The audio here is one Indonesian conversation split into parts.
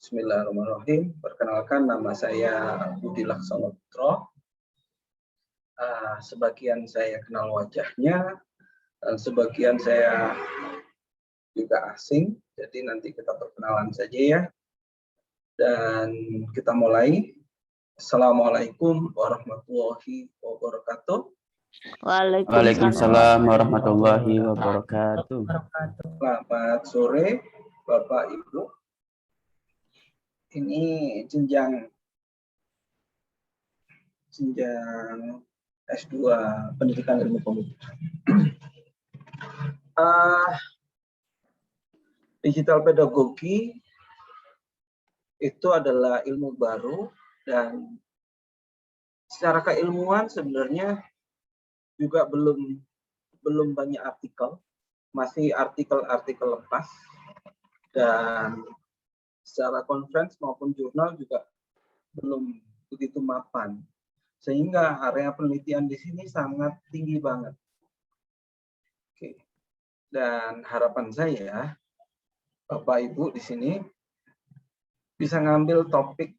Bismillahirrahmanirrahim. Perkenalkan, nama saya Budi Laksono Putro. Sebagian saya kenal wajahnya, dan sebagian saya juga asing. Jadi nanti kita perkenalan saja ya. Dan kita mulai. Assalamualaikum warahmatullahi wabarakatuh. Waalaikumsalam warahmatullahi wabarakatuh. Selamat sore, Bapak Ibu. Ini jenjang S2 Pendidikan Ilmu Komputer. Digital pedagogi itu adalah ilmu baru dan secara keilmuan sebenarnya juga belum banyak artikel, masih artikel-artikel lepas, dan secara conference maupun jurnal juga belum begitu mapan, sehingga area penelitian di sini sangat tinggi banget. Oke. Dan harapan saya, Bapak Ibu di sini bisa ngambil topik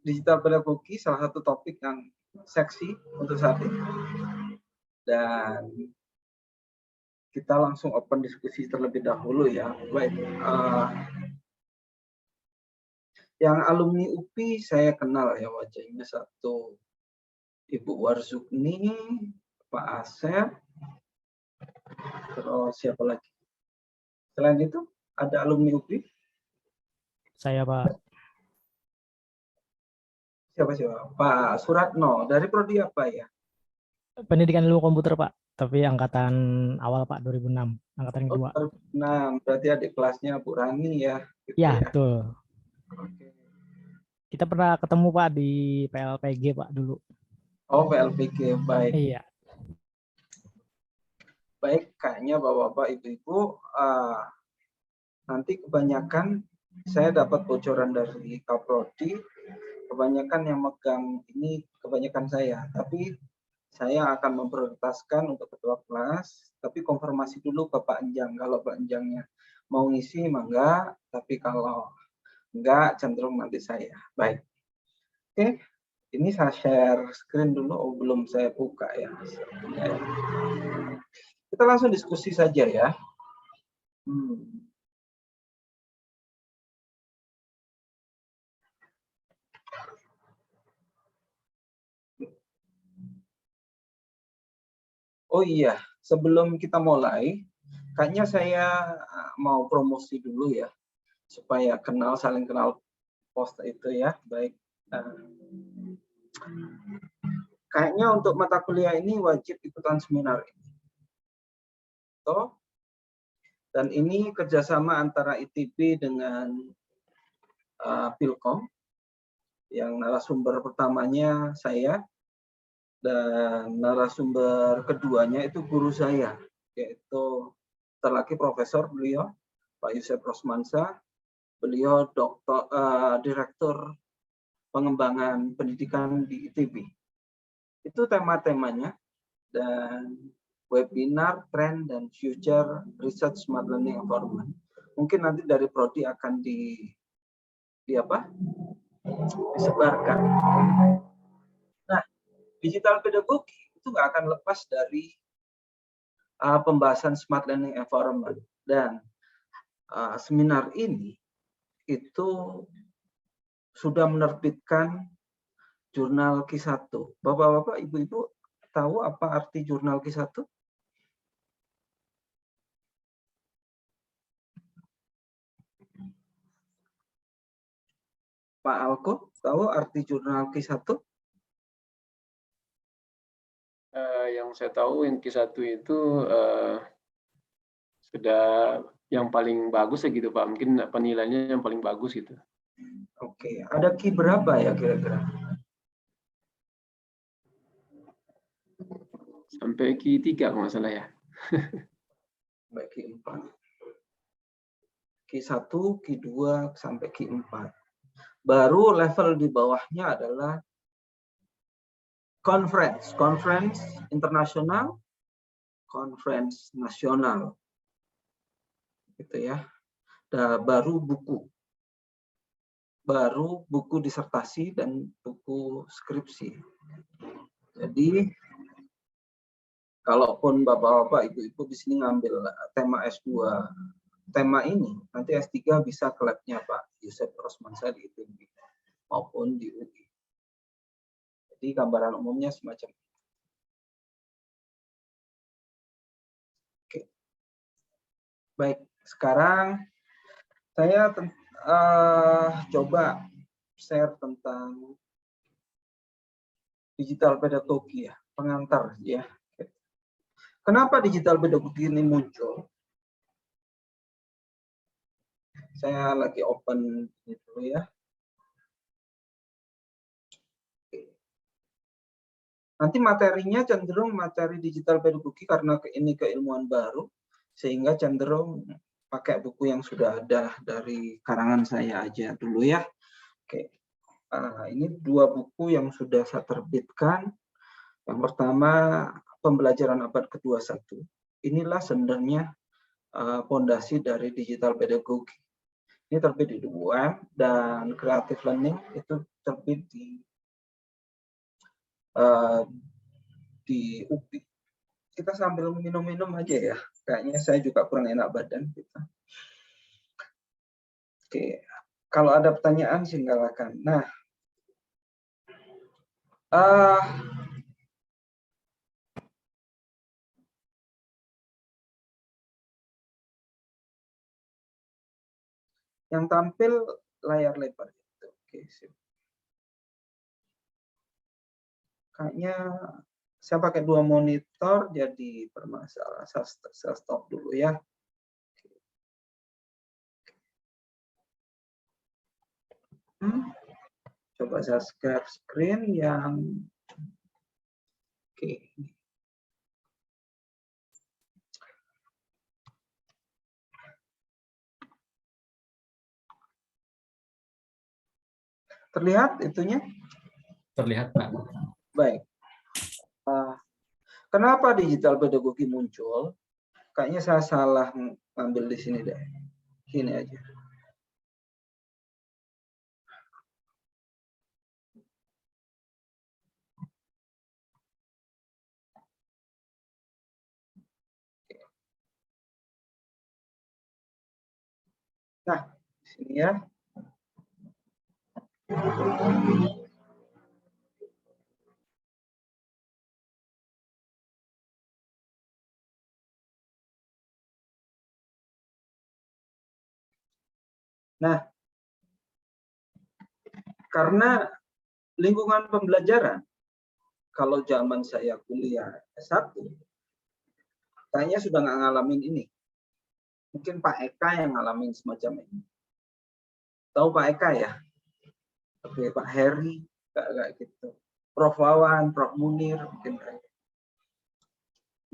digital pedagogi, salah satu topik yang seksi untuk saat ini. Dan kita langsung open diskusi terlebih dahulu ya. Baik, yang alumni UPI saya kenal ya wajahnya, satu Ibu Warzukni, Pak Asep, terus siapa lagi? Selain itu ada alumni UPI? Saya, Pak. Siapa? Pak Suratno. Dari prodi apa ya? Pendidikan Ilmu Komputer, Pak. Tapi angkatan awal, Pak, 2006. Angkatan kedua. 2006. Berarti adik kelasnya Bu Rani ya? Gitu ya, ya, betul. Oke. Kita pernah ketemu, Pak, di PLPG, Pak, dulu. Oh, PLPG. Baik. Iya. Baik, kayaknya Bapak-Bapak, Ibu-Ibu, nanti kebanyakan saya dapat bocoran dari Kaprodi, kebanyakan yang megang ini kebanyakan saya, tapi saya akan memprioritaskan untuk ketua kelas, tapi konfirmasi dulu ke Pak Enjang. Kalau Pak Enjangnya mau ngisi, mangga, tapi kalau enggak, cenderung nanti saya. Baik. Oke, ini saya share screen dulu. Oh, belum saya buka ya. Kita langsung diskusi saja ya. Oh iya, sebelum kita mulai, kayaknya saya mau promosi dulu ya, supaya saling kenal post itu ya. Baik. Kayaknya untuk mata kuliah ini wajib ikutan seminar ini. Dan ini kerjasama antara ITB dengan Pilkom, yang narasumber pertamanya saya, dan narasumber keduanya itu guru saya, yaitu terlaki profesor beliau, Pak Yusef Rosmansa. Beliau direktur pengembangan pendidikan di ITB. Itu tema-temanya, dan webinar, trend, dan future research smart learning environment. Mungkin nanti dari Prodi akan disebarkan. Nah, digital pedagogi itu nggak akan lepas dari pembahasan smart learning environment, dan seminar ini itu sudah menerbitkan jurnal Q1. Bapak-bapak, ibu-ibu tahu apa arti jurnal Q1? Pak Alko, tahu arti jurnal Q1? Yang saya tahu yang Q1 itu sudah yang paling bagus ya gitu Pak. Mungkin penilaiannya yang paling bagus gitu. Oke, ada Q berapa ya kira-kira? Sampai Q3 kalau nggak salah ya. Sampai Q4. Q1, Q2, sampai Q4. Baru level di bawahnya adalah conference internasional, conference nasional. Gitu ya. baru buku disertasi dan buku skripsi. Jadi kalaupun Bapak-bapak, Ibu-ibu di sini ngambil tema S2, tema ini, nanti S3 bisa ke labnya Pak Yusuf Rosmansyah di ITB maupun di UI. Jadi gambaran umumnya semacam itu. Oke. Baik, sekarang saya coba share tentang digital pedagogi ya, pengantar ya. Kenapa digital pedagogi ini muncul? Saya lagi open dulu ya. Nanti materinya cenderung materi digital pedagogi karena ini keilmuan baru, sehingga cenderung pakai buku yang sudah ada dari karangan saya aja dulu ya. Oke, ini 2 buku yang sudah saya terbitkan. Yang pertama, Pembelajaran Abad ke-21. Inilah sebenarnya fondasi dari digital pedagogi. Ini terbit di UM dan Creative Learning itu terbit di UPI. Kita sambil minum-minum aja ya. Kayaknya saya juga kurang enak badan kita. Oke, kalau ada pertanyaan silakan. Nah, yang tampil layar lebar itu. Oke, sip. Kayaknya saya pakai 2 monitor jadi bermasalah. Saya stop dulu ya. Coba saya share screen yang oke. Terlihat itunya? Terlihat, Pak. Baik. Kenapa digital pedagogi muncul? Kayaknya saya salah ngambil di sini deh. Sini aja. Nah, di sini ya. Nah, karena lingkungan pembelajaran, kalau zaman saya kuliah S1, kayaknya sudah nggak ngalamin ini. Mungkin Pak Eka yang ngalamin semacam ini. Tahu Pak Eka ya? Oke, Pak Heri, kayak gitu. Prof Wawan, Prof Munir, mungkin kayak gitu.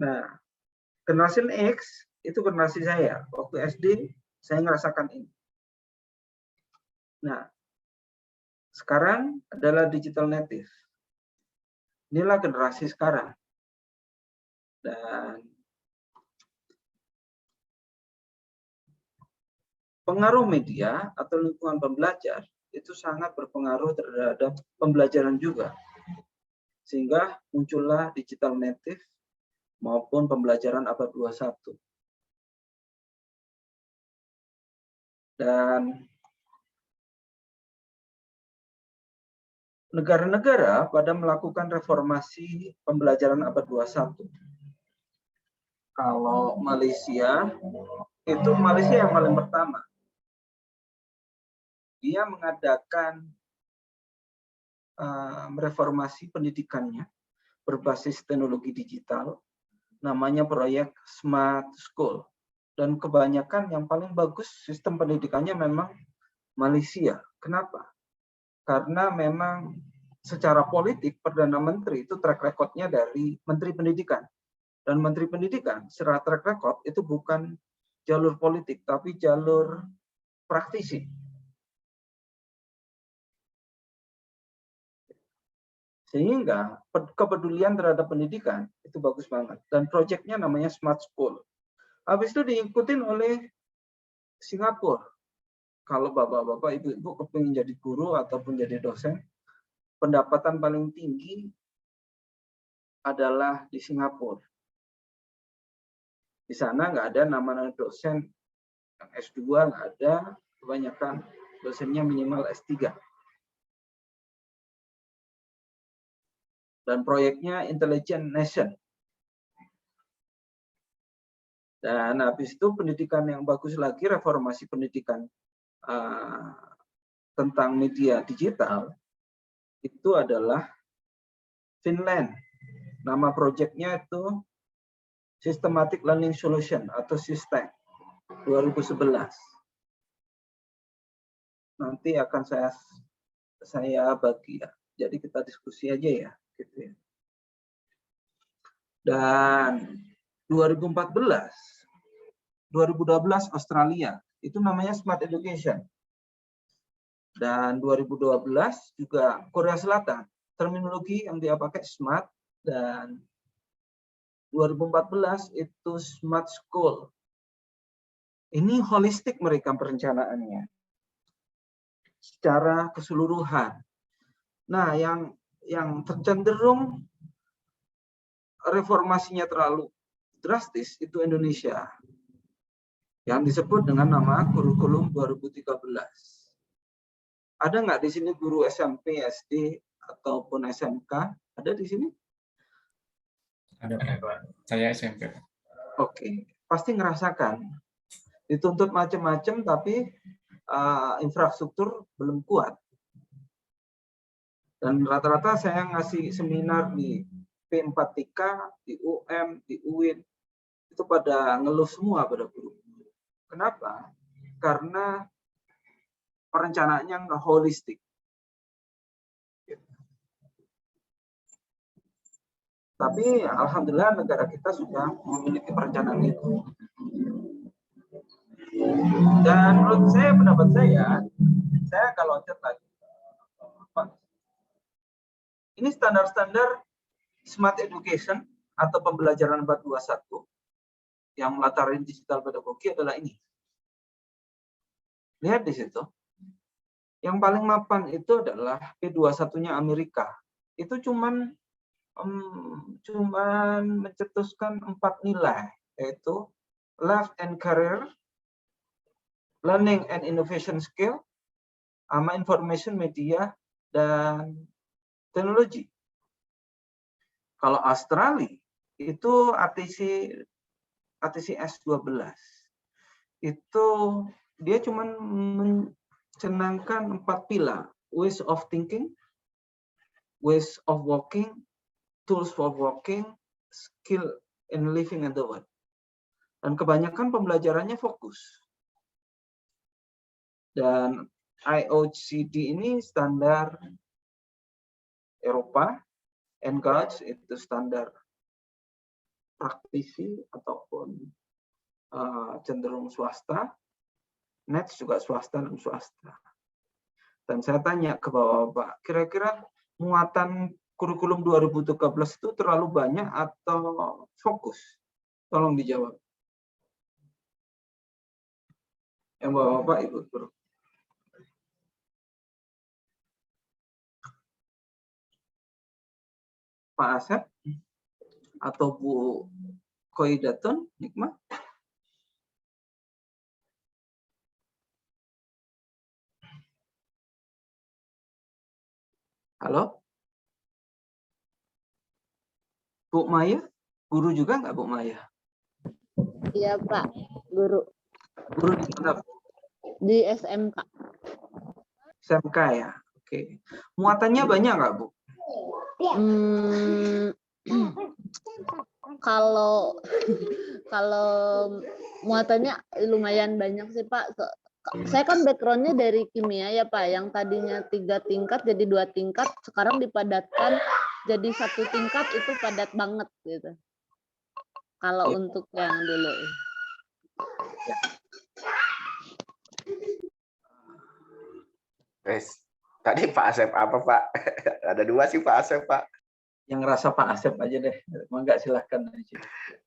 Nah, generasi X itu generasi saya. Waktu SD, saya ngerasakan ini. Nah, sekarang adalah digital native. Inilah generasi sekarang. Dan pengaruh media atau lingkungan pembelajar itu sangat berpengaruh terhadap pembelajaran juga. Sehingga muncullah digital native maupun pembelajaran abad 21. Dan negara-negara pada melakukan reformasi pembelajaran abad 21. Kalau Malaysia, itu Malaysia yang paling pertama. Dia mengadakan mereformasi pendidikannya berbasis teknologi digital, namanya proyek Smart School. Dan kebanyakan yang paling bagus sistem pendidikannya memang Malaysia. Kenapa? Karena memang secara politik Perdana Menteri itu track record-nya dari Menteri Pendidikan. Dan Menteri Pendidikan secara track record itu bukan jalur politik, tapi jalur praktisi. Sehingga kepedulian terhadap pendidikan itu bagus banget. Dan proyeknya namanya Smart School. Habis itu diikutin oleh Singapura. Kalau bapak-bapak, ibu-ibu kepingin jadi guru ataupun jadi dosen, pendapatan paling tinggi adalah di Singapura. Di sana nggak ada nama dosen yang S2, nggak ada. Kebanyakan dosennya minimal S3. Dan proyeknya Intelligent Nation. Dan habis itu pendidikan yang bagus lagi, reformasi pendidikan tentang media digital, itu adalah Finland. Nama proyeknya itu Systematic Learning Solution atau SISTEC 2011. Nanti akan saya bagi ya. Jadi kita diskusi aja ya, gitu ya. Dan 2012 Australia, itu namanya Smart Education. Dan 2012 juga Korea Selatan, terminologi yang dia pakai smart, dan 2014 itu Smart School. Ini holistik mereka perencanaannya secara keseluruhan. Nah, yang tercenderung reformasinya terlalu drastis itu Indonesia, yang disebut dengan nama kurikulum 2013. Ada nggak di sini guru SMP, SD, ataupun SMK? Ada di sini? Ada Pak. Saya SMP. Oke, pasti ngerasakan. Dituntut macam-macam, tapi infrastruktur belum kuat. Dan rata-rata saya ngasih seminar di P4TK, di UM, di UIN, itu pada ngeluh semua pada guru. Kenapa? Karena perencanaannya nggak holistik. Tapi alhamdulillah negara kita sudah memiliki perencanaan itu. Dan menurut saya, pendapat saya kalau cek lagi, ini standar-standar Smart Education atau pembelajaran 421 yang melatarin digital pedagogi adalah ini. Lihat di situ. Yang paling mapan itu adalah P21-nya Amerika. Itu cuman mencetuskan 4 nilai, yaitu Life and Career, Learning and Innovation Skill, sama Information Media, dan Teknologi. Kalau Australia itu ATCS 12. Itu dia cuma mencanangkan 4 pilar: ways of thinking, ways of working, tools for working, skill in living in the world. Dan kebanyakan pembelajarannya fokus. Dan IOCD ini standar Eropa, Engage itu standar praktisi ataupun cenderung swasta, NETS juga swasta dan swasta. Dan saya tanya ke Bapak, kira-kira muatan kurikulum 2013 itu terlalu banyak atau fokus? Tolong dijawab. Yang Bapak ikut bro. Pak Asep atau Bu Koidatun Nikmah? Halo? Bu Maya? Guru juga nggak Bu Maya? Iya Pak, guru Guru di mana? di SMK. SMK ya? Oke. Muatannya banyak nggak Bu? Kalau muatannya lumayan banyak sih Pak. Saya kan backgroundnya dari kimia ya Pak, yang tadinya 3 tingkat jadi 2 tingkat, sekarang dipadatkan jadi 1 tingkat, itu padat banget gitu. Kalau untuk yang dulu. Guys, tadi Pak Asep apa Pak? Ada 2 sih Pak Asep Pak. Yang ngerasa Pak Asep aja deh. Enggak, silahkan aja.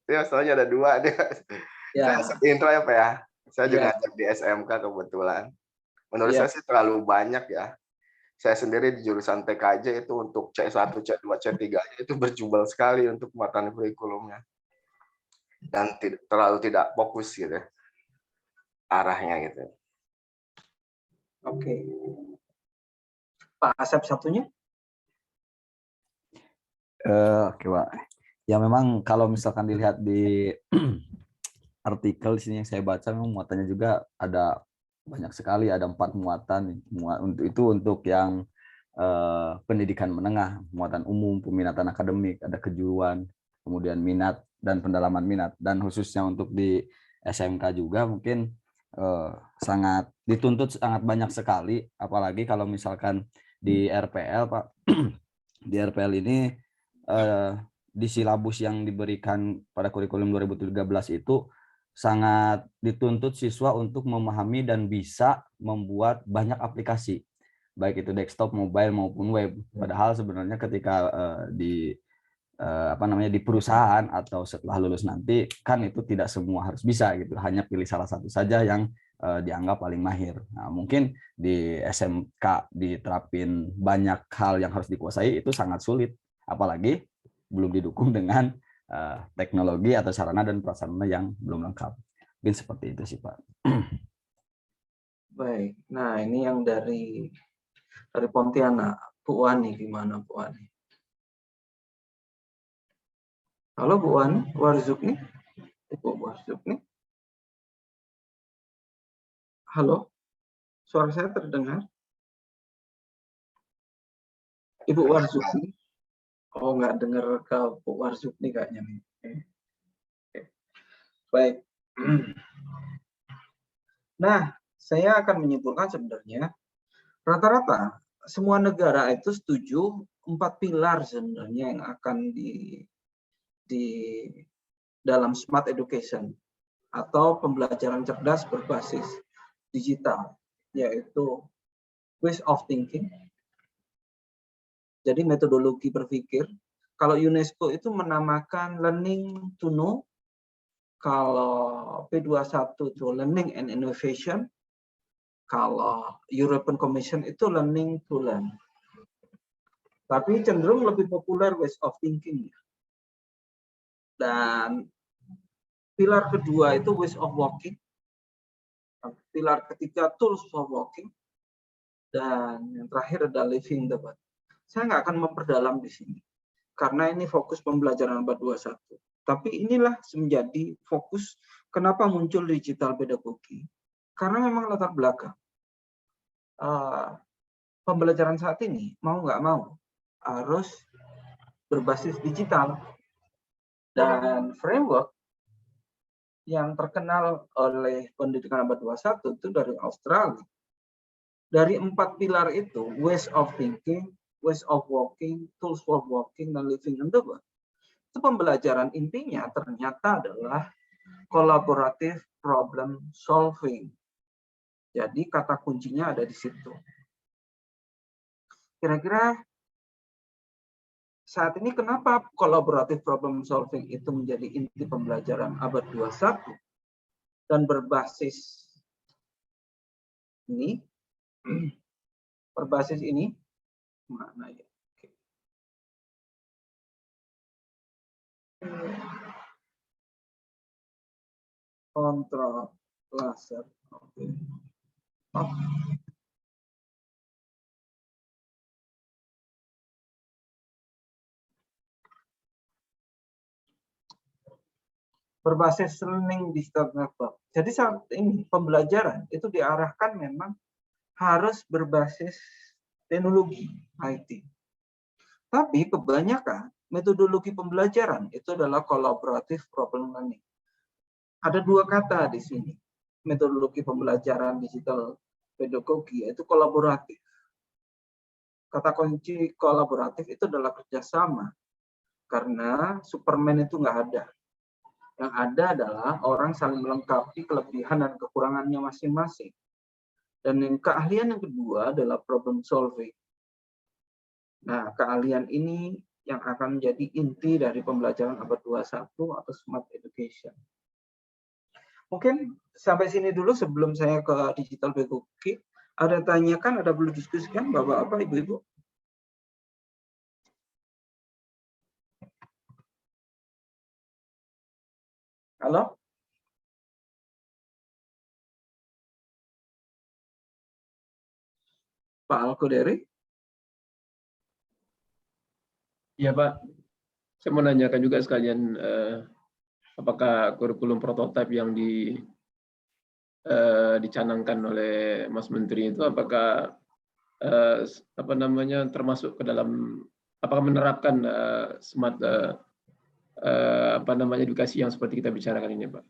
Ya, soalnya ada 2 dia. Ya. Saya intro ya Pak ya. Saya juga Ya, ngajak di SMK kebetulan. Menurut ya. saya sih terlalu banyak ya. Saya sendiri di jurusan TKJ itu untuk C1, C2, C3 itu berjubel sekali untuk mata kurikulumnya. Dan terlalu tidak fokus gitu arahnya gitu. Oke. Pak Asep satunya? Oke, Pak. Ya memang kalau misalkan dilihat di artikel di sini yang saya baca, memang muatannya juga ada banyak sekali, ada 4 muatan. Untuk yang pendidikan menengah, muatan umum, peminatan akademik, ada kejuruan, kemudian minat dan pendalaman minat. Dan khususnya untuk di SMK juga mungkin sangat dituntut sangat banyak sekali, apalagi kalau misalkan di RPL, Pak. Di RPL ini di silabus yang diberikan pada kurikulum 2013 itu sangat dituntut siswa untuk memahami dan bisa membuat banyak aplikasi, baik itu desktop, mobile maupun web. Padahal sebenarnya ketika di perusahaan atau setelah lulus nanti kan itu tidak semua harus bisa gitu, hanya pilih salah satu saja yang dianggap paling mahir. Nah, mungkin di SMK diterapin banyak hal yang harus dikuasai, itu sangat sulit, apalagi belum didukung dengan teknologi atau sarana dan prasarana yang belum lengkap. Mungkin seperti itu sih, Pak. Baik. Nah, ini yang dari Pontianak. Bu Wani gimana, Bu Wani? Halo Bu Wani, Warzukni? Ibu Warzukni? Halo? Suara saya terdengar? Ibu Warzukni? Oh, nggak dengar ke Bu Warzukni kayaknya nih. Oke. Baik. Nah, saya akan menyimpulkan sebenarnya rata-rata semua negara itu setuju 4 pilar sebenarnya yang akan di dalam smart education atau pembelajaran cerdas berbasis digital, yaitu ways of thinking. Jadi metodologi berpikir. Kalau UNESCO itu menamakan learning to know, kalau P21 itu learning and innovation, kalau European Commission itu learning to learn. Tapi cenderung lebih populer ways of thinking. Dan pilar kedua itu ways of working. Pilar ketiga tools for working. Dan yang terakhir ada living the world. Saya nggak akan memperdalam di sini. Karena ini fokus pembelajaran abad 21. Tapi inilah menjadi fokus kenapa muncul digital pedagogi. Karena memang latar belakang. Pembelajaran saat ini, mau nggak mau, harus berbasis digital. Dan framework yang terkenal oleh pendidikan abad 21 itu dari Australia. Dari 4 pilar itu, ways of thinking, ways of working, tools for working, dan living in the world. Itu pembelajaran intinya ternyata adalah collaborative problem solving. Jadi kata kuncinya ada di situ. Kira-kira saat ini kenapa collaborative problem solving itu menjadi inti pembelajaran abad 21 dan berbasis ini, mana ya? Kontrol laser. Oke. Oh. Berbasis learning digital network. Jadi saat ini pembelajaran itu diarahkan memang harus berbasis teknologi IT. Tapi kebanyakan metodologi pembelajaran itu adalah collaborative problem learning. Ada 2 kata di sini. Metodologi pembelajaran digital pedagogi yaitu kolaboratif. Kata kunci kolaboratif itu adalah kerjasama. Karena Superman itu nggak ada. Yang ada adalah orang saling melengkapi kelebihan dan kekurangannya masing-masing. Dan yang keahlian yang kedua adalah problem solving. Nah, keahlian ini yang akan menjadi inti dari pembelajaran abad 21 atau smart education. Mungkin sampai sini dulu sebelum saya ke digital pedagogy. Ada tanyakan, ada perlu diskusikan Bapak-bapak, Ibu-ibu? Halo? Pak Alkoderi? Iya Pak, saya mau nanyakan juga sekalian apakah kurikulum prototipe yang dicanangkan oleh Mas Menteri itu apakah apa namanya termasuk ke dalam apakah menerapkan smart apa namanya edukasi yang seperti kita bicarakan ini Pak?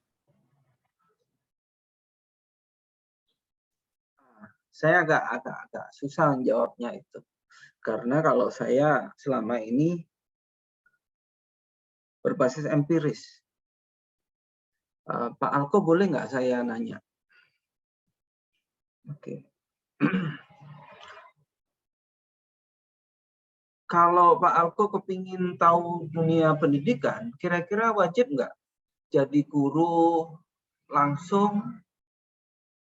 Saya agak susah menjawabnya itu. Karena kalau saya selama ini berbasis empiris. Pak Alko boleh nggak saya nanya? Oke. Kalau Pak Alko kepingin tahu dunia pendidikan, kira-kira wajib nggak jadi guru langsung,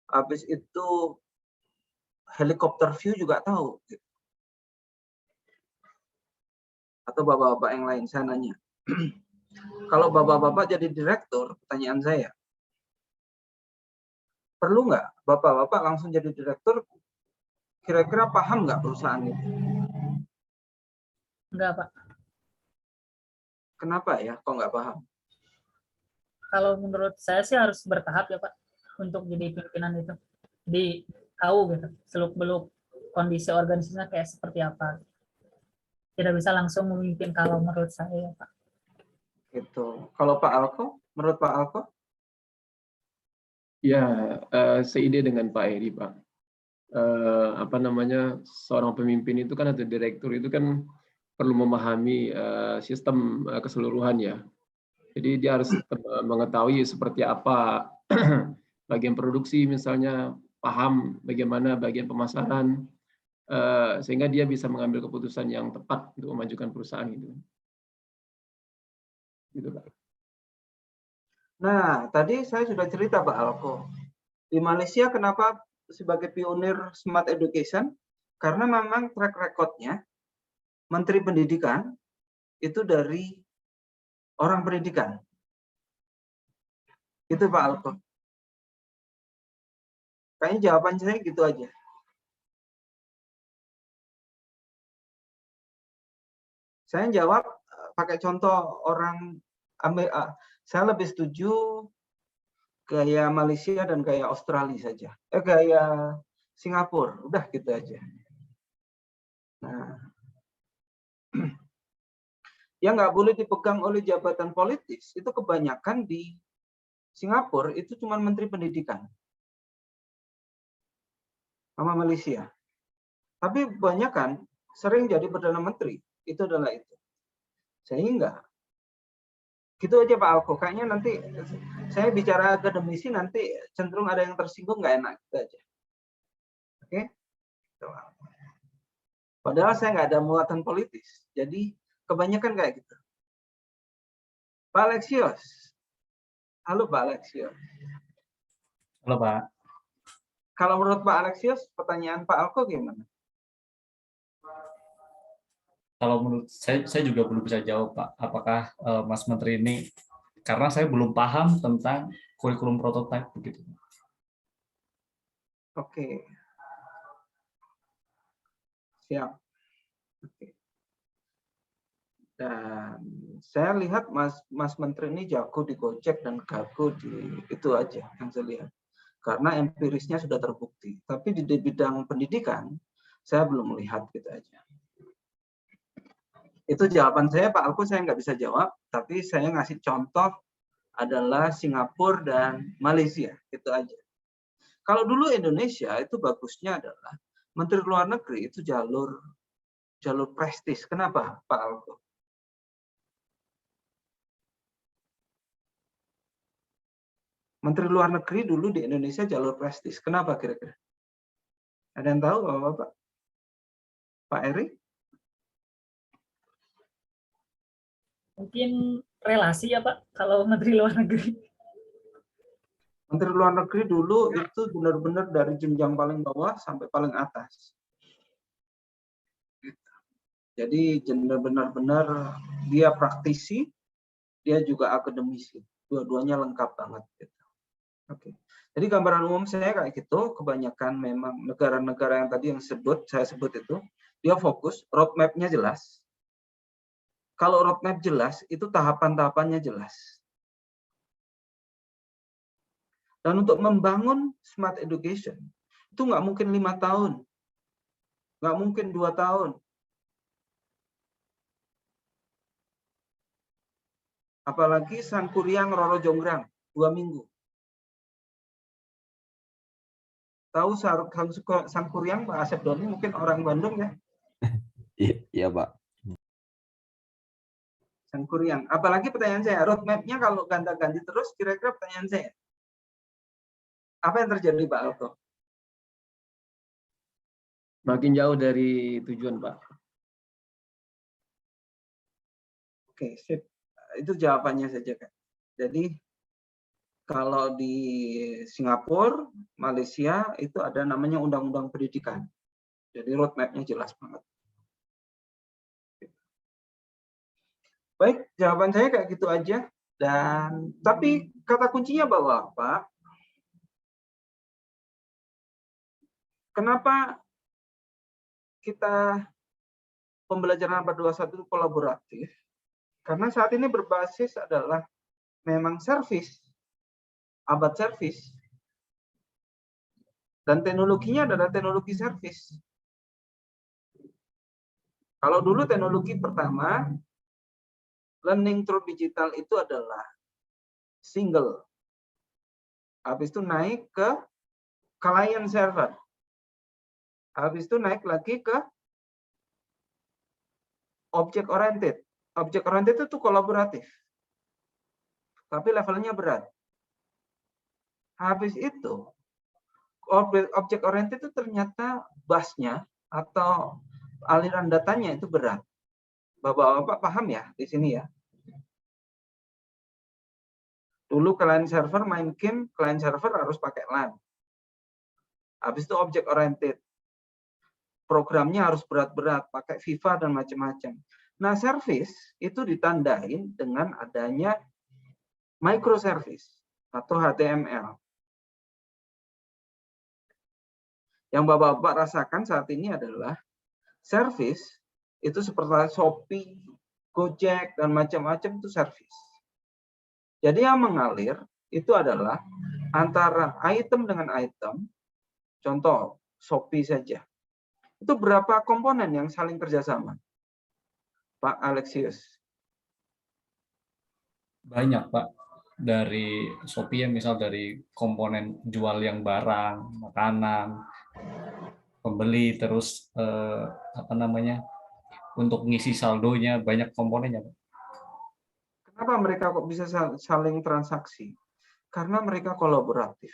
habis itu helikopter view juga tahu? Atau bapak-bapak yang lain, saya nanya. Kalau bapak-bapak jadi direktur, pertanyaan saya, perlu nggak bapak-bapak langsung jadi direktur? Kira-kira paham nggak perusahaan itu? Enggak, Pak. Kenapa ya kok nggak paham? Kalau menurut saya sih harus bertahap ya, Pak, untuk jadi pimpinan itu. Di tahu gitu, seluk-beluk kondisi organisasinya kayak seperti apa. Tidak bisa langsung memimpin kalau menurut saya, Pak. Gitu. Kalau Pak Alko, menurut Pak Alko? Ya, seide dengan Pak Eri, Pak. Apa namanya, seorang pemimpin itu kan atau direktur itu kan perlu memahami sistem keseluruhan ya. Jadi dia harus mengetahui seperti apa bagian produksi misalnya, paham bagaimana bagian pemasaran, sehingga dia bisa mengambil keputusan yang tepat untuk memajukan perusahaan itu. Gitu, Pak. Nah, tadi saya sudah cerita Pak Alko. Di Malaysia kenapa sebagai pionir Smart Education? Karena memang track record-nya Menteri Pendidikan itu dari orang pendidikan. Itu Pak Alko. Kayaknya jawaban saya gitu aja. Saya jawab pakai contoh orang saya lebih setuju gaya Malaysia dan gaya Australia saja. Gaya Singapura, udah gitu aja. Nah, yang nggak boleh dipegang oleh jabatan politis itu kebanyakan di Singapura itu cuma Menteri Pendidikan sama Malaysia. Tapi kebanyakan sering jadi Perdana Menteri, itu adalah itu. Sehingga gitu aja Pak Alko, kayaknya nanti saya bicara akademisi nanti cenderung ada yang tersinggung, nggak enak gitu aja. Oke? Padahal saya nggak ada muatan politis, jadi kebanyakan kayak gitu. Pak Alexios. Halo Pak Alexios. Halo Pak. Kalau menurut Pak Alexios, pertanyaan Pak Alko gimana? Kalau menurut saya juga belum bisa jawab Pak. Apakah Mas Menteri ini, karena saya belum paham tentang kurikulum prototipe begitu. Oke. Siap. Oke. Dan saya lihat Mas Menteri ini jago di Gojek dan jago di itu aja yang saya lihat. Karena empirisnya sudah terbukti. Tapi di bidang pendidikan, saya belum melihat gitu aja. Itu jawaban saya, Pak Alko, saya nggak bisa jawab. Tapi saya ngasih contoh adalah Singapura dan Malaysia. Itu aja. Kalau dulu Indonesia itu bagusnya adalah Menteri Luar Negeri itu jalur prestis. Kenapa, Pak Alko? Menteri Luar Negeri dulu di Indonesia jalur prestis. Kenapa kira-kira? Ada yang tahu, Bapak? Pak Eri? Mungkin relasi ya, Pak, kalau Menteri Luar Negeri. Menteri Luar Negeri dulu itu benar-benar dari jenjang paling bawah sampai paling atas. Jadi benar-benar dia praktisi, dia juga akademisi. Dua-duanya lengkap banget. Gitu. Oke. Jadi gambaran umum saya kayak gitu, kebanyakan memang negara-negara yang tadi saya sebut itu, dia fokus, roadmap-nya jelas. Kalau roadmap jelas, itu tahapan-tahapannya jelas. Dan untuk membangun smart education, itu nggak mungkin 5 tahun, nggak mungkin 2 tahun. Apalagi Sangkuriang Roro Jonggrang, 2 minggu. Tahu Sangkuriang, Pak Asep Doni, mungkin orang Bandung ya? Iya, Pak. Sangkuriang. Apalagi pertanyaan saya, roadmap-nya kalau ganti-ganti terus, kira-kira pertanyaan saya, apa yang terjadi Pak Alko? Makin jauh dari tujuan, Pak. Oke, sip. Itu jawabannya saja, Kak. Jadi, kalau di Singapura, Malaysia, itu ada namanya Undang-Undang Pendidikan. Jadi roadmap-nya jelas banget. Baik, jawaban saya kayak gitu aja. Tapi kata kuncinya bahwa apa? Kenapa kita pembelajaran abad 21 itu kolaboratif? Karena saat ini berbasis adalah memang service, abad service. Dan teknologinya adalah teknologi service. Kalau dulu teknologi pertama, learning through digital itu adalah single. Habis itu naik ke client server. Habis itu naik lagi ke object oriented. Object oriented itu kolaboratif. Tapi levelnya berat. Habis itu object oriented itu ternyata busnya atau aliran datanya itu berat. Bapak-bapak paham ya di sini ya? Dulu client server main game, client server harus pakai LAN. Habis itu object oriented. Programnya harus berat-berat, pakai Viva dan macam-macam. Nah, service itu ditandain dengan adanya microservice atau HTML. Yang Bapak-bapak rasakan saat ini adalah service itu seperti Shopee, Gojek, dan macam-macam itu service. Jadi yang mengalir itu adalah antara item dengan item, contoh Shopee saja. Itu berapa komponen yang saling kerjasama? Pak Alexius. Banyak, Pak. Dari Shopee misal dari komponen jual yang barang, makanan, pembeli, terus untuk ngisi saldonya, banyak komponennya, Pak. Kenapa mereka kok bisa saling transaksi? Karena mereka kolaboratif.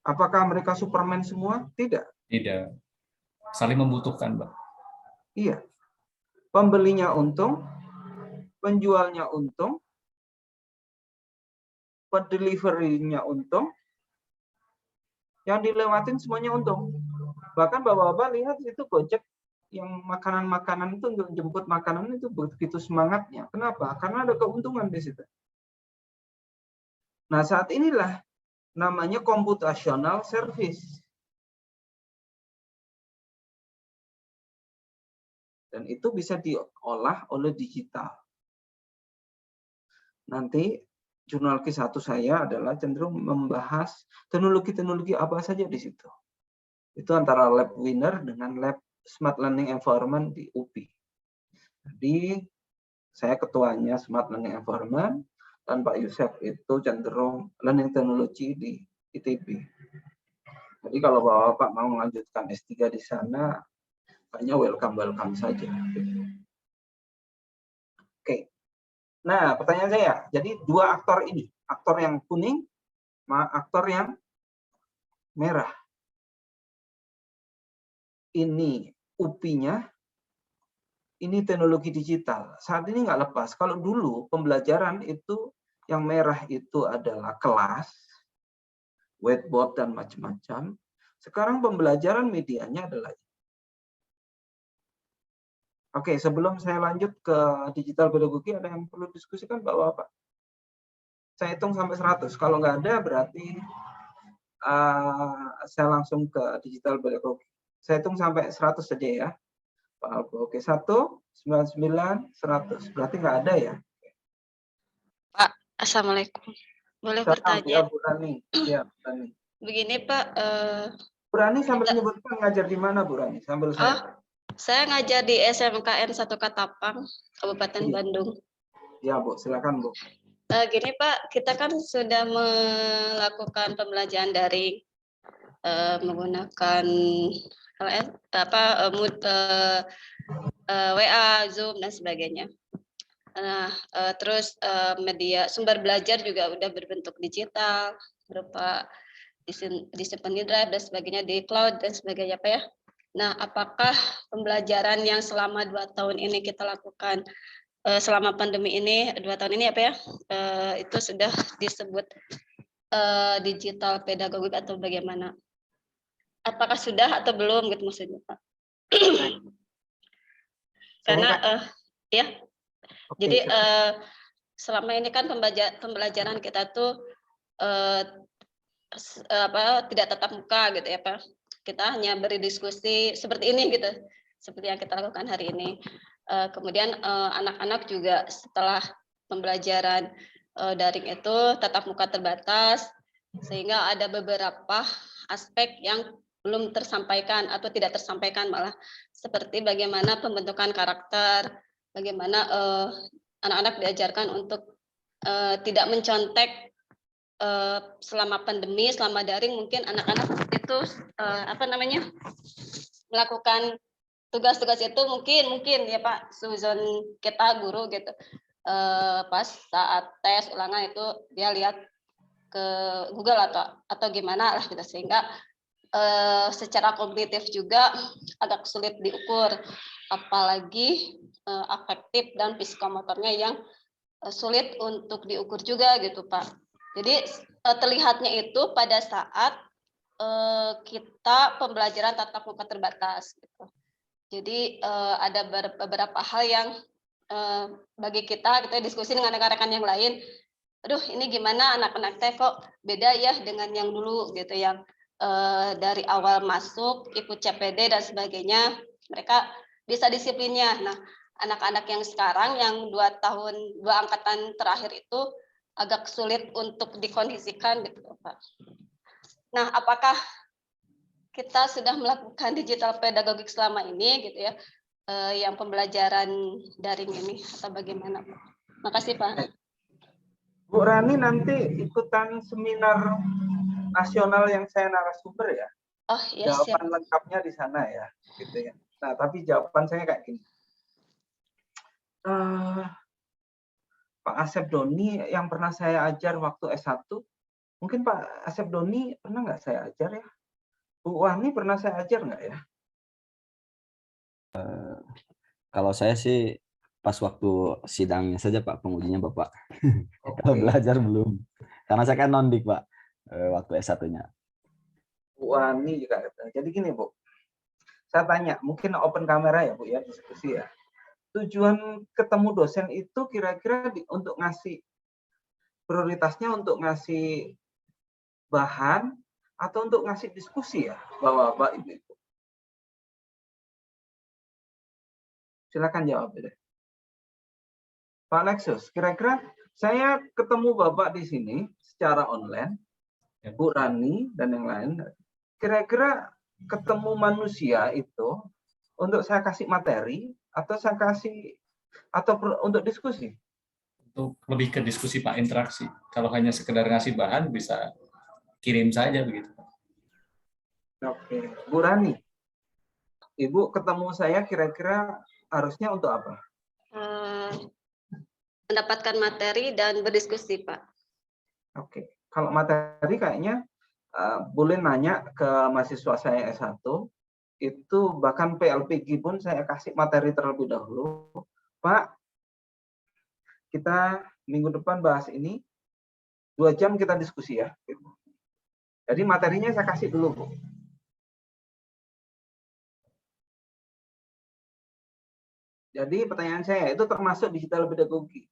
Apakah mereka Superman semua? Tidak. Tidak. Saling membutuhkan, Pak. Iya. Pembelinya untung, penjualnya untung, pendelivery-nya untung, yang dilewatin semuanya untung. Bahkan Bapak-bapak lihat itu Gojek yang makanan-makanan itu untuk jemput makanan itu begitu semangatnya. Kenapa? Karena ada keuntungan di situ. Nah, saat inilah namanya computational service. Dan itu bisa diolah oleh digital. Nanti jurnal Q1 saya adalah cenderung membahas teknologi-teknologi apa saja di situ. Itu antara lab winner dengan lab smart learning environment di UPI. Jadi saya ketuanya smart learning environment dan Pak Yusef itu cenderung learning technology di ITB. Jadi kalau Bapak mau melanjutkan S3 di sana, hanya welcome saja. Oke. Nah, pertanyaan saya, jadi dua aktor ini, aktor yang kuning, aktor yang merah. Ini UPI-nya, ini teknologi digital. Saat ini nggak lepas. Kalau dulu pembelajaran itu Yang merah itu adalah kelas, whiteboard dan macam-macam. Sekarang pembelajaran medianya adalah Oke, sebelum saya lanjut ke digital pedagogi, ada yang perlu diskusikan Bapak-Bapak? Saya hitung sampai 100. Kalau nggak ada, berarti saya langsung ke digital pedagogi. Saya hitung sampai 100 saja ya. Pak Albo. Oke, 1, 99, 100. Berarti nggak ada ya? Pak, Assalamualaikum. Boleh Salam, ya, bertanya? Bu Rani. Ya, Bu Rani. Begini Pak, Bu Rani sambil menyebutkan ngajar di mana, Bu Rani? Sambil saya ngajar di SMKN 1 Katapang, Kabupaten Iya. Bandung. Ya, Bu, silakan, Bu. Gini Pak, kita kan sudah melakukan pembelajaran daring menggunakan WA, Zoom dan sebagainya. Nah, terus media sumber belajar juga udah berbentuk digital, berupa disimpan di drive dan sebagainya, di cloud dan sebagainya Pak ya. Nah, apakah pembelajaran yang selama 2 tahun ini kita lakukan selama pandemi ini 2 tahun ini apa ya, itu sudah disebut digital pedagogik atau bagaimana? Apakah sudah atau belum gitu maksudnya Pak? Karena ya, jadi selama ini kan pembelajaran kita tuh tidak tatap muka gitu ya Pak. Kita hanya beri diskusi seperti ini gitu, seperti yang kita lakukan hari ini. Kemudian anak-anak juga setelah pembelajaran daring itu tatap muka terbatas, sehingga ada beberapa aspek yang belum tersampaikan atau tidak tersampaikan malah, seperti bagaimana pembentukan karakter, bagaimana anak-anak diajarkan untuk tidak mencontek selama pandemi, selama daring mungkin anak-anak itu melakukan tugas-tugas itu mungkin ya Pak, suzon kita guru gitu, pas saat tes ulangan itu dia lihat ke Google atau gimana lah gitu, sehingga secara kognitif juga agak sulit diukur, apalagi afektif dan psikomotornya yang sulit untuk diukur juga gitu Pak. Jadi terlihatnya itu pada saat kita pembelajaran tatap muka terbatas gitu. Jadi ada beberapa hal yang bagi kita diskusi dengan rekan-rekan yang lain, aduh ini gimana anak-anak teh kok beda ya dengan yang dulu gitu, yang dari awal masuk ikut CPD dan sebagainya, mereka bisa disiplinnya. Nah, anak-anak yang sekarang yang 2 angkatan terakhir itu agak sulit untuk dikondisikan gitu Pak. Nah, apakah kita sudah melakukan digital pedagogik selama ini gitu ya, yang pembelajaran daring ini atau bagaimana Pak? Makasih Pak. Bu Rani nanti ikutan seminar nasional yang saya narasumber ya. Oh iya, jawaban siap. lengkapnya di sana ya, gitu ya. Nah, tapi jawaban saya kayak gini. Pak Asep Doni yang pernah saya ajar waktu S1, mungkin Pak Asep Doni pernah nggak saya ajar ya? Bu Wani pernah saya ajar nggak ya? Kalau saya sih pas waktu sidangnya saja Pak, pengujinya Bapak. Okay. Kalau belajar belum. Karena saya kan nondik Pak, waktu S1-nya. Bu Wani juga. Jadi gini Bu, saya tanya, mungkin open kamera ya Bu ya, diskusi ya. Tujuan ketemu dosen itu kira-kira untuk ngasih, prioritasnya untuk ngasih bahan atau untuk ngasih diskusi ya, Bapak Ibu. Silakan jawab deh. Pak Lexus, kira-kira saya ketemu Bapak di sini secara online, Bu Rani dan yang lain, kira-kira ketemu manusia itu untuk saya kasih materi atau saya kasih untuk diskusi? Untuk lebih ke diskusi Pak, interaksi. Kalau hanya sekedar ngasih bahan bisa kirim saja begitu. Oke, Bu Rani, Ibu ketemu saya kira-kira harusnya untuk apa? Mendapatkan materi dan berdiskusi Pak. Oke, kalau materi kayaknya boleh nanya ke mahasiswa saya S1, itu bahkan PLPG pun saya kasih materi terlebih dahulu. Pak, kita minggu depan bahas ini, 2 jam kita diskusi ya. Jadi materinya saya kasih dulu, Bu. Jadi pertanyaan saya, itu termasuk digital pedagogi.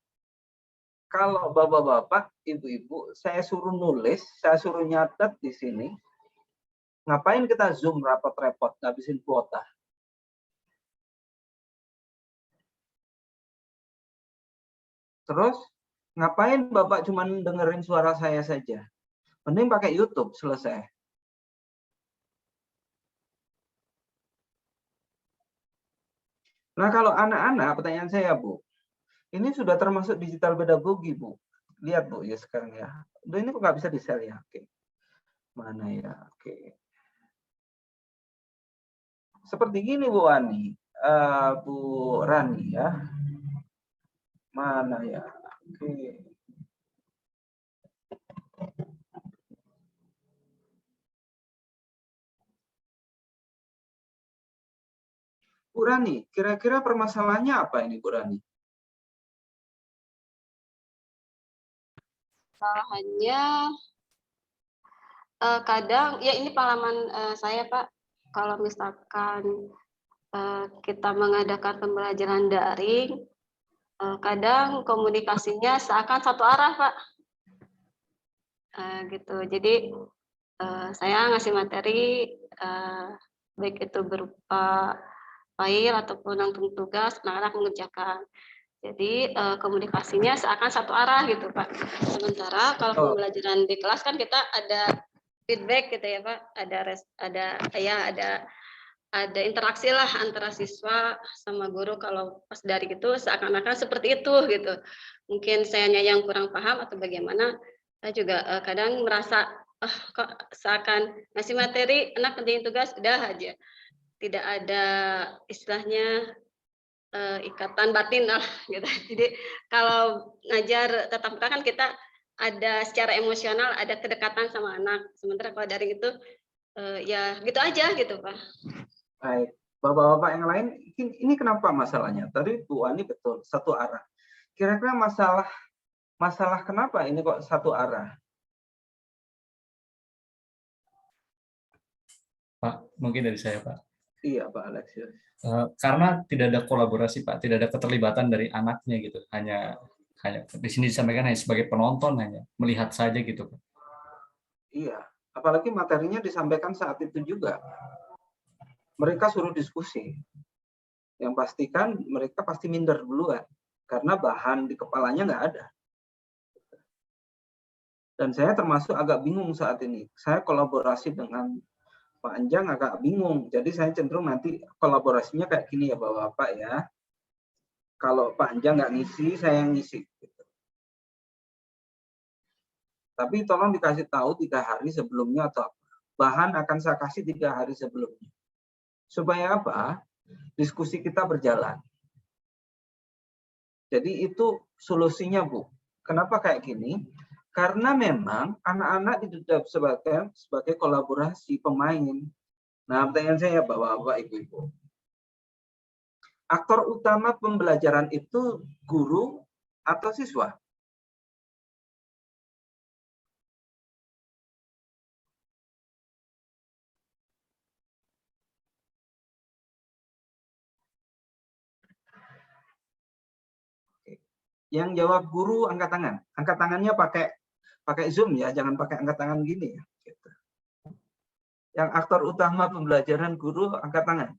Kalau bapak-bapak, ibu-ibu, saya suruh nulis, saya suruh nyatet di sini, ngapain kita Zoom repot-repot, ngabisin kuota? Terus, ngapain bapak cuma dengerin suara saya saja? Mending pakai YouTube, selesai. Nah, kalau anak-anak, pertanyaan saya, Bu, ini sudah termasuk digital pedagogi, Bu. Lihat, Bu, ya sekarang ya. Ini kok nggak bisa di-share ya? Oke. Mana ya? Oke. Seperti gini, Bu Ani. Bu Rani ya. Mana ya? Oke. Bu Rani, kira-kira permasalahannya apa ini, Bu Rani? Hanya kadang ya ini pengalaman saya Pak, kalau misalkan kita mengadakan pembelajaran daring, kadang komunikasinya seakan satu arah Pak, gitu. Jadi saya ngasih materi baik itu berupa file ataupun langsung tugas, anak-anak mengerjakan. Jadi komunikasinya seakan satu arah gitu Pak. Sementara kalau pembelajaran di kelas kan kita ada feedback gitu ya Pak, ada interaksi lah antara siswa sama guru. Kalau pas dari itu seakan-akan seperti itu gitu. Mungkin sayanya yang kurang paham atau bagaimana, saya juga kadang merasa kok seakan ngasih materi, anak kerjain tugas udah aja, tidak ada istilahnya ikatan batin lah gitu. Jadi kalau ngajar tatap muka kan kita ada secara emosional, ada kedekatan sama anak. Sementara kalau daring itu ya gitu aja gitu Pak. Baik, bapak-bapak yang lain, ini kenapa masalahnya? Tadi Bu Ani betul, satu arah. Kira-kira masalah kenapa ini kok satu arah? Pak, mungkin dari saya Pak. Iya Pak Alexius. Karena tidak ada kolaborasi Pak, tidak ada keterlibatan dari anaknya gitu. Hanya di sini disampaikan hanya sebagai penonton, hanya melihat saja gitu Pak. Iya, apalagi materinya disampaikan saat itu juga. Mereka suruh diskusi. Yang pastikan mereka pasti minder duluan karena bahan di kepalanya nggak ada. Dan saya termasuk agak bingung saat ini. Saya kolaborasi dengan Pak Anjang agak bingung. Jadi saya cenderung nanti kolaborasinya kayak gini ya Bapak-Bapak ya. Kalau Pak Anjang nggak ngisi, saya yang ngisi. Tapi tolong dikasih tahu 3 hari sebelumnya atau apa. Bahan akan saya kasih 3 hari sebelumnya. Supaya apa? Diskusi kita berjalan. Jadi itu solusinya Bu. Kenapa kayak gini? Karena memang anak-anak dididik sebagai kolaborasi pemain. Nah, pertanyaan saya Bapak-bapak, Ibu-ibu. Aktor utama pembelajaran itu guru atau siswa? Yang jawab guru angkat tangan. Angkat tangannya pakai Zoom ya, jangan pakai angkat tangan gini ya. Gitu. Yang aktor utama pembelajaran guru angkat tangan.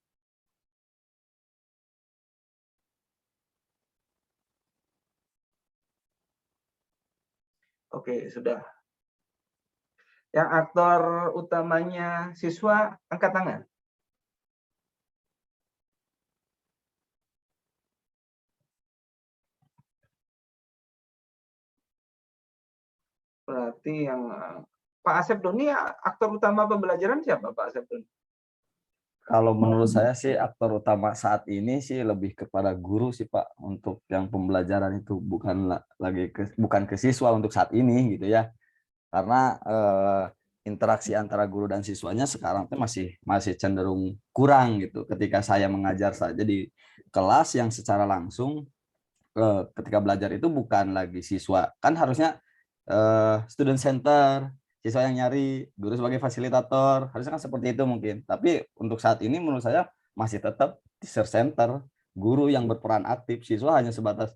Oke, sudah. Yang aktor utamanya siswa angkat tangan. Berarti yang Pak Asep Doni aktor utama pembelajaran siapa Pak Asep Doni? Kalau menurut saya sih aktor utama saat ini sih lebih kepada guru sih Pak, untuk yang pembelajaran itu bukan ke siswa untuk saat ini gitu ya. Karena interaksi antara guru dan siswanya sekarang tuh masih cenderung kurang gitu. Ketika saya mengajar saja di kelas yang secara langsung, ketika belajar itu bukan lagi siswa, kan harusnya student center, siswa yang nyari, guru sebagai fasilitator, harusnya kan seperti itu mungkin. Tapi untuk saat ini menurut saya masih tetap teacher center, guru yang berperan aktif, siswa hanya sebatas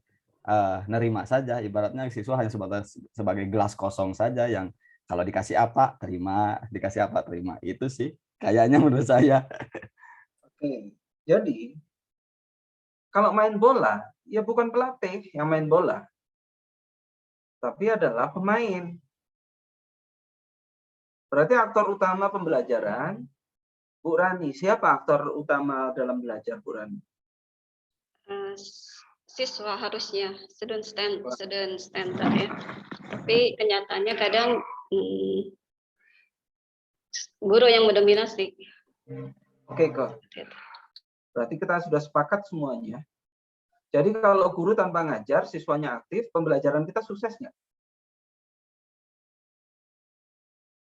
nerima saja, ibaratnya siswa hanya sebatas sebagai gelas kosong saja yang kalau dikasih apa terima, dikasih apa terima, itu sih kayaknya menurut saya. Oke, jadi kalau main bola, ya bukan pelatih yang main bola, tapi adalah pemain. Berarti aktor utama pembelajaran, Bu Rani, siapa aktor utama dalam belajar, Bu Rani? Siswa harusnya, student center ya. Tapi kenyataannya kadang guru yang mendominasi. Oke kok. Berarti kita sudah sepakat semuanya. Jadi kalau guru tanpa ngajar, siswanya aktif, pembelajaran kita sukses nggak?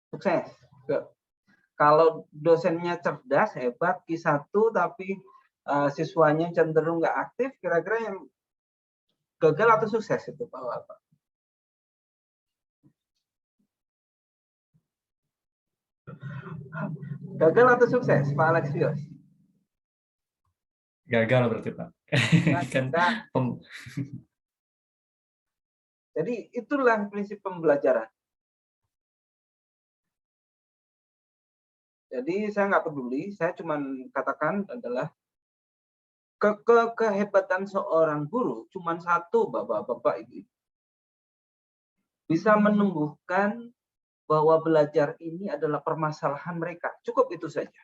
Sukses. Kalau dosennya cerdas, hebat, Q1, tapi siswanya cenderung nggak aktif, kira-kira yang gagal atau sukses itu Pak? Gagal atau sukses, Pak Alexios? Gagal berarti Pak. Jadi itulah prinsip pembelajaran. Jadi saya nggak peduli, saya cuma katakan adalah kehebatan seorang guru cuma satu, Bapak-bapak, Ibu. Bisa menumbuhkan bahwa belajar ini adalah permasalahan mereka. Cukup itu saja.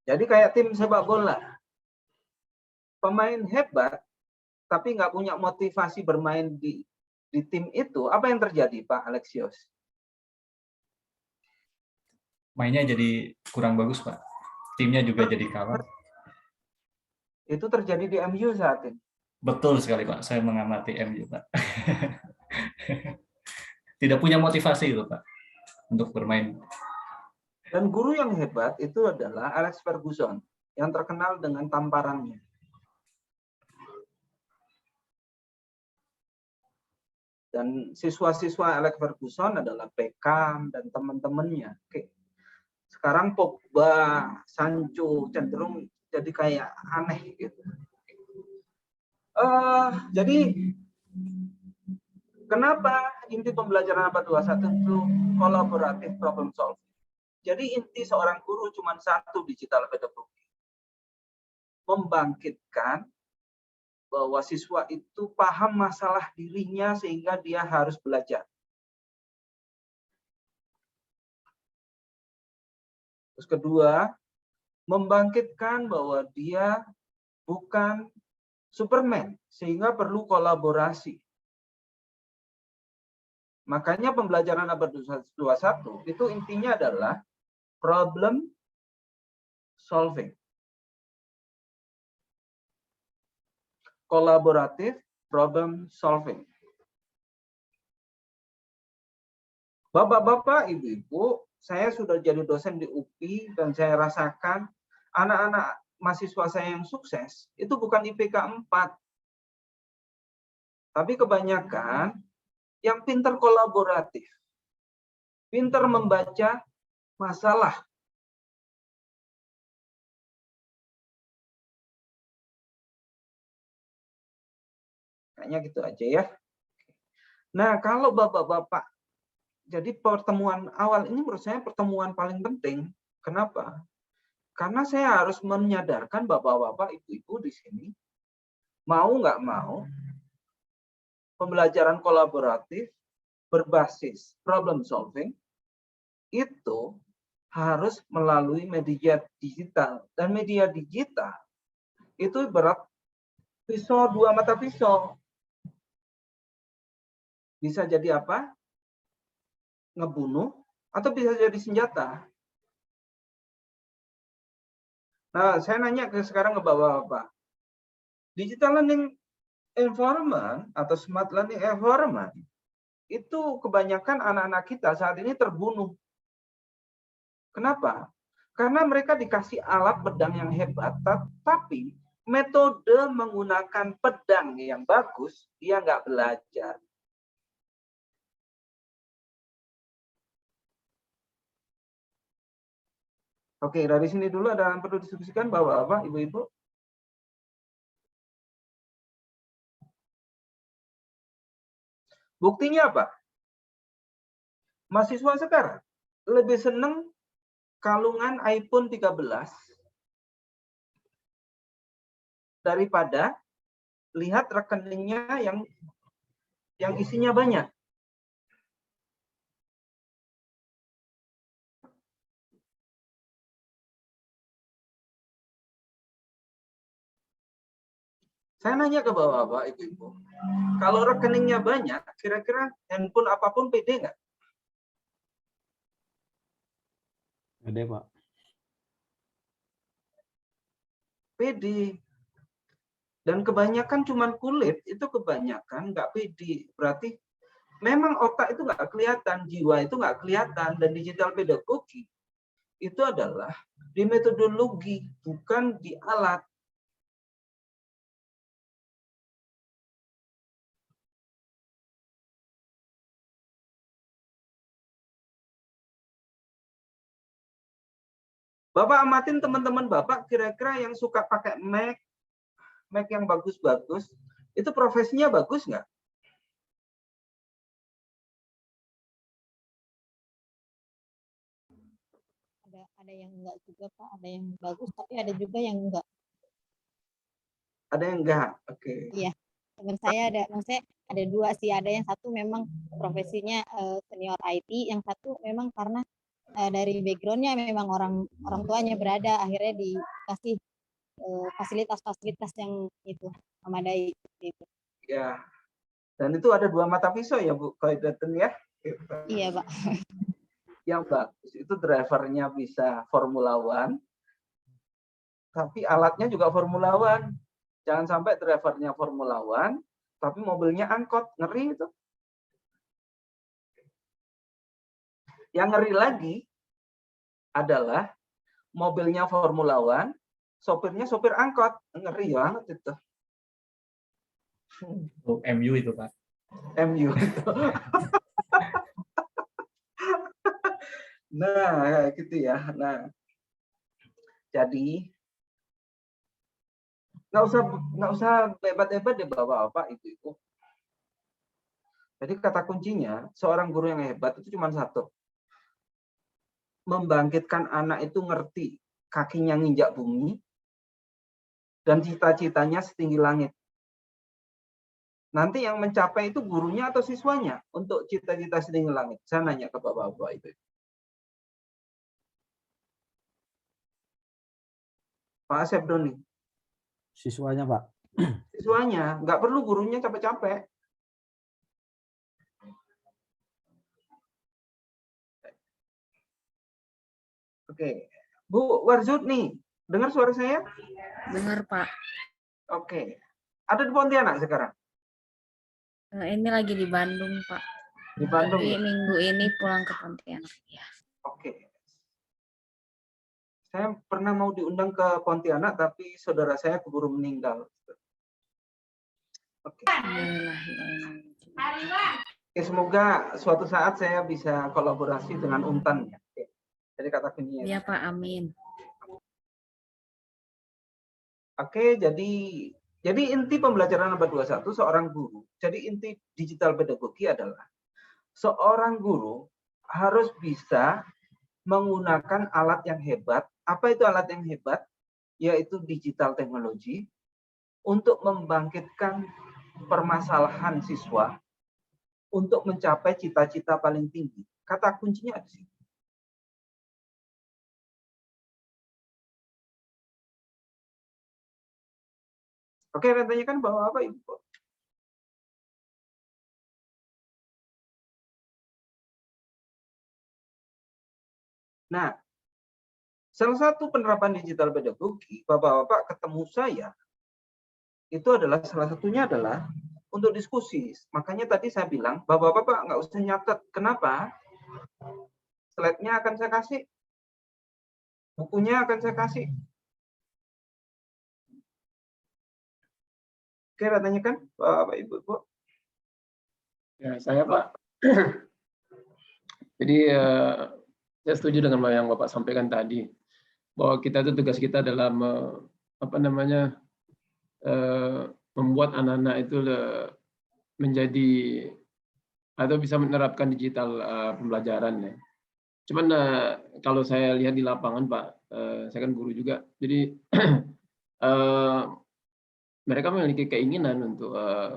Jadi kayak tim sepak bola. Pemain hebat, tapi nggak punya motivasi bermain di tim itu, apa yang terjadi, Pak Alexios? Mainnya jadi kurang bagus, Pak. Timnya juga jadi kalah. Itu terjadi di MU saat ini. Betul sekali, Pak. Saya mengamati MU, Pak. Tidak punya motivasi itu, Pak, untuk bermain. Dan guru yang hebat itu adalah Alex Ferguson, yang terkenal dengan tamparannya. Dan siswa-siswa Alex Ferguson adalah Beckham dan teman-temannya. Oke. Sekarang Pogba, Sancho cenderung jadi kayak aneh gitu. Jadi kenapa inti pembelajaran abad 21 itu kolaboratif problem solving? Jadi inti seorang guru cuma satu, digital pedagogi. Membangkitkan bahwa siswa itu paham masalah dirinya sehingga dia harus belajar. Terus kedua, membangkitkan bahwa dia bukan Superman sehingga perlu kolaborasi. Makanya pembelajaran abad 21 itu intinya adalah problem solving. Kolaboratif problem solving. Bapak-bapak, ibu-ibu, saya sudah jadi dosen di UPI dan saya rasakan anak-anak mahasiswa saya yang sukses itu bukan IPK 4. Tapi kebanyakan yang pintar kolaboratif. Pintar membaca masalah. Kayaknya gitu aja ya. Nah, kalau bapak-bapak, jadi pertemuan awal ini menurut saya pertemuan paling penting. Kenapa? Karena saya harus menyadarkan bapak-bapak, ibu-ibu di sini, mau nggak mau, pembelajaran kolaboratif berbasis problem solving itu harus melalui media digital. Dan media digital itu berat pisau, dua mata pisau. Bisa jadi apa? Ngebunuh atau bisa jadi senjata. Nah, saya nanya sekarang ke bapak-bapak. Digital learning environment atau smart learning environment itu kebanyakan anak-anak kita saat ini terbunuh. Kenapa? Karena mereka dikasih alat pedang yang hebat, tapi metode menggunakan pedang yang bagus, dia nggak belajar. Oke, dari sini dulu ada yang perlu diskusikan Bapak-bapak, Ibu-ibu. Buktinya apa? Mahasiswa sekarang lebih senang kalungan iPhone 13 daripada lihat rekeningnya yang isinya banyak. Saya nanya ke bapak-bapak, ibu-ibu, kalau rekeningnya banyak, kira-kira handphone apapun pede nggak? Gede, Pak. Pede. Dan kebanyakan cuman kulit, itu kebanyakan nggak pede. Berarti memang otak itu nggak kelihatan, jiwa itu nggak kelihatan, dan digital pedagogi itu adalah di metodologi, bukan di alat. Bapak amatin teman-teman Bapak, kira-kira yang suka pakai Mac yang bagus-bagus, itu profesinya bagus nggak? Ada yang enggak juga Pak, ada yang bagus tapi ada juga yang enggak. Ada yang enggak, oke. Iya, teman saya ada, maksudnya ada dua sih, ada yang satu memang profesinya senior IT, yang satu memang karena dari backgroundnya memang orang tuanya berada, akhirnya dikasih fasilitas-fasilitas yang itu memadai gitu. Ya, dan itu ada dua mata pisau ya Bu Qaidatun ya. Iya Pak. Yang bagus itu drivernya bisa Formula One, tapi alatnya juga Formula One. Jangan sampai drivernya Formula One, tapi mobilnya angkot, ngeri itu. Yang ngeri lagi adalah mobilnya Formula One, sopirnya sopir angkot, ngeri banget itu. MU itu Pak. MU itu. Nah, kayak gitu ya. Nah, jadi nggak usah hebat-hebat deh bapak-bapak itu. Jadi kata kuncinya seorang guru yang hebat itu cuma satu, membangkitkan anak itu ngerti kakinya nginjak bumi dan cita-citanya setinggi langit. Nanti yang mencapai itu gurunya atau siswanya untuk cita-cita setinggi langit. Saya nanya ke bapak-bapak itu. Pak Asep Doni. Siswanya, Pak. Siswanya, nggak perlu gurunya capek-capek. Oke, Bu Warzudni, dengar suara saya? Dengar Pak. Oke, ada di Pontianak sekarang? Ini lagi di Bandung Pak. Di Bandung. Tapi Ya? minggu ini pulang ke Pontianak. Ya. Oke. Saya pernah mau diundang ke Pontianak, tapi saudara saya keburu meninggal. Oke. Oke, semoga suatu saat saya bisa kolaborasi dengan Untan. Jadi kata kuncinya. Iya Pak, amin. Oke, jadi inti pembelajaran abad 21 seorang guru. Jadi inti digital pedagogi adalah seorang guru harus bisa menggunakan alat yang hebat. Apa itu alat yang hebat? Yaitu digital teknologi untuk membangkitkan permasalahan siswa untuk mencapai cita-cita paling tinggi. Kata kuncinya di sini. Oke, saya tanyakan bahwa apa Ibu? Nah, salah satu penerapan digital pedagogi, Bapak-bapak ketemu saya, itu adalah salah satunya adalah untuk diskusi. Makanya tadi saya bilang, Bapak-bapak nggak usah nyatet. Kenapa? Slide-nya akan saya kasih. Bukunya akan saya kasih. Oke, ada tanyakan Bapak Ibu. Ya, saya Pak. Jadi saya setuju dengan yang Bapak sampaikan tadi, bahwa kita itu tugas kita adalah membuat anak-anak itu menjadi atau bisa menerapkan digital pembelajaran ya. Cuman kalau saya lihat di lapangan Pak, saya kan guru juga, jadi mereka memiliki keinginan untuk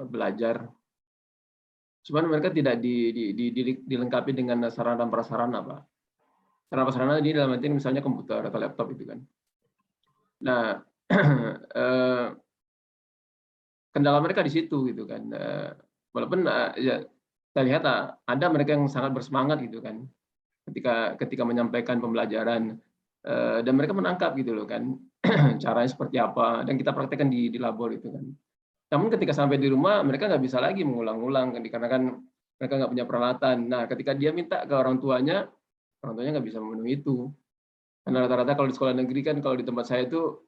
belajar. Cuman mereka tidak dilengkapi dengan sarana dan prasarana, Pak. Sarana prasarana ini dalam arti misalnya komputer atau laptop itu kan. Nah, kendala mereka di situ gitu kan. Walaupun ya saya lihat ada mereka yang sangat bersemangat gitu kan, ketika menyampaikan pembelajaran dan mereka menangkap gitu loh kan, caranya seperti apa, dan kita praktekkan di labor itu kan. Namun ketika sampai di rumah mereka nggak bisa lagi mengulang-ulang kan, dikarenakan mereka nggak punya peralatan. Nah, ketika dia minta ke orang tuanya nggak bisa memenuhi itu. Karena rata-rata kalau di sekolah negeri kan, kalau di tempat saya itu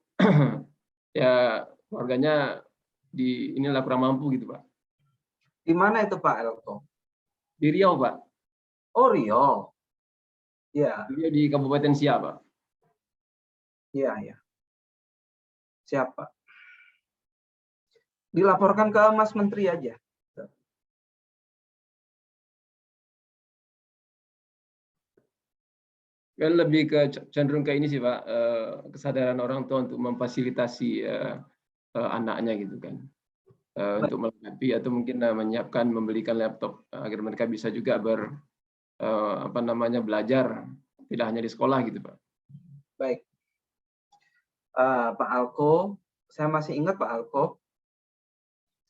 ya keluarganya inilah kurang mampu gitu Pak. Di mana itu Pak Elko? Di Riau Pak. Oh Riau. Ya. Di Kabupaten Siak Pak. Iya ya. Siapa? Dilaporkan ke Mas Menteri aja. Kan lebih ke cenderung ke ini sih Pak, kesadaran orang tua untuk memfasilitasi anaknya gitu kan, untuk melengkapi atau mungkin menyiapkan, membelikan laptop agar mereka bisa juga belajar tidak hanya di sekolah gitu Pak. Baik, Pak Alko, saya masih ingat Pak Alko,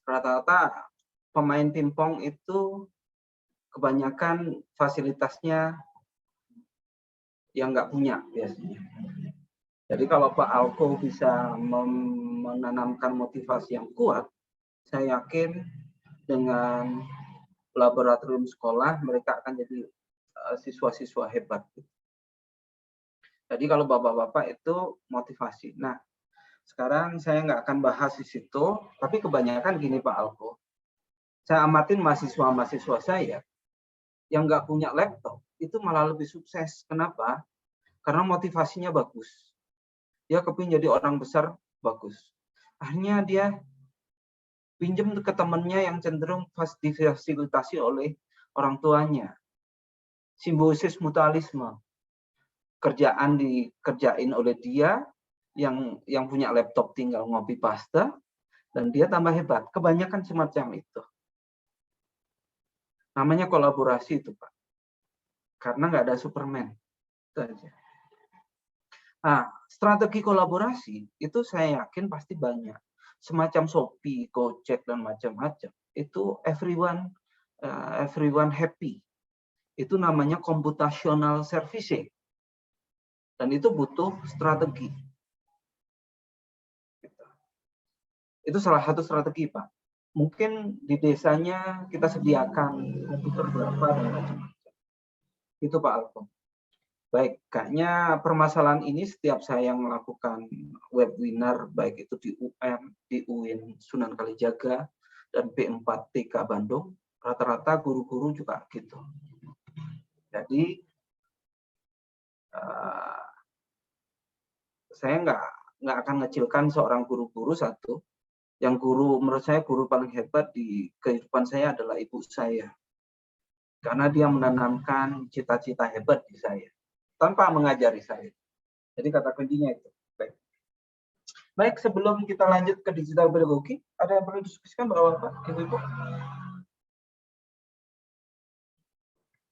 rata-rata pemain pingpong itu kebanyakan fasilitasnya yang nggak punya biasanya. Jadi kalau Pak Alko bisa menanamkan motivasi yang kuat, saya yakin dengan laboratorium sekolah mereka akan jadi siswa-siswa hebat. Jadi kalau bapak-bapak itu motivasi. Nah, sekarang saya nggak akan bahas di situ, tapi kebanyakan gini Pak Alko. Saya amatin mahasiswa-mahasiswa saya yang nggak punya laptop, itu malah lebih sukses. Kenapa? Karena motivasinya bagus. Dia kepingin jadi orang besar, bagus. Akhirnya dia pinjam ke temannya yang cenderung difasilitasi oleh orang tuanya. Simbiosis mutualisme. Kerjaan dikerjain oleh dia, yang punya laptop tinggal ngopi pasta, dan dia tambah hebat. Kebanyakan semacam itu. Namanya kolaborasi itu Pak. Karena nggak ada Superman. Itu aja. Nah, strategi kolaborasi itu saya yakin pasti banyak. Semacam Shopee, Gojek, dan macam-macam. Itu everyone happy. Itu namanya computational servicing. Dan itu butuh strategi. Itu salah satu strategi, Pak. Mungkin di desanya kita sediakan komputer berapa dan macam-macam. Itu Pak Alko. Baik, kayaknya permasalahan ini setiap saya melakukan webinar, baik itu di UM, di UIN Sunan Kalijaga, dan B4TK Bandung, rata-rata guru-guru juga gitu. Jadi, saya nggak akan ngecilkan seorang guru-guru satu. Yang guru, menurut saya guru paling hebat di kehidupan saya adalah ibu saya. Karena dia menanamkan cita-cita hebat di saya. Tanpa mengajari saya. Jadi kata kuncinya itu. Baik, sebelum kita lanjut ke digital pedagogi, ada yang perlu diskusikan Bapak, Ibu?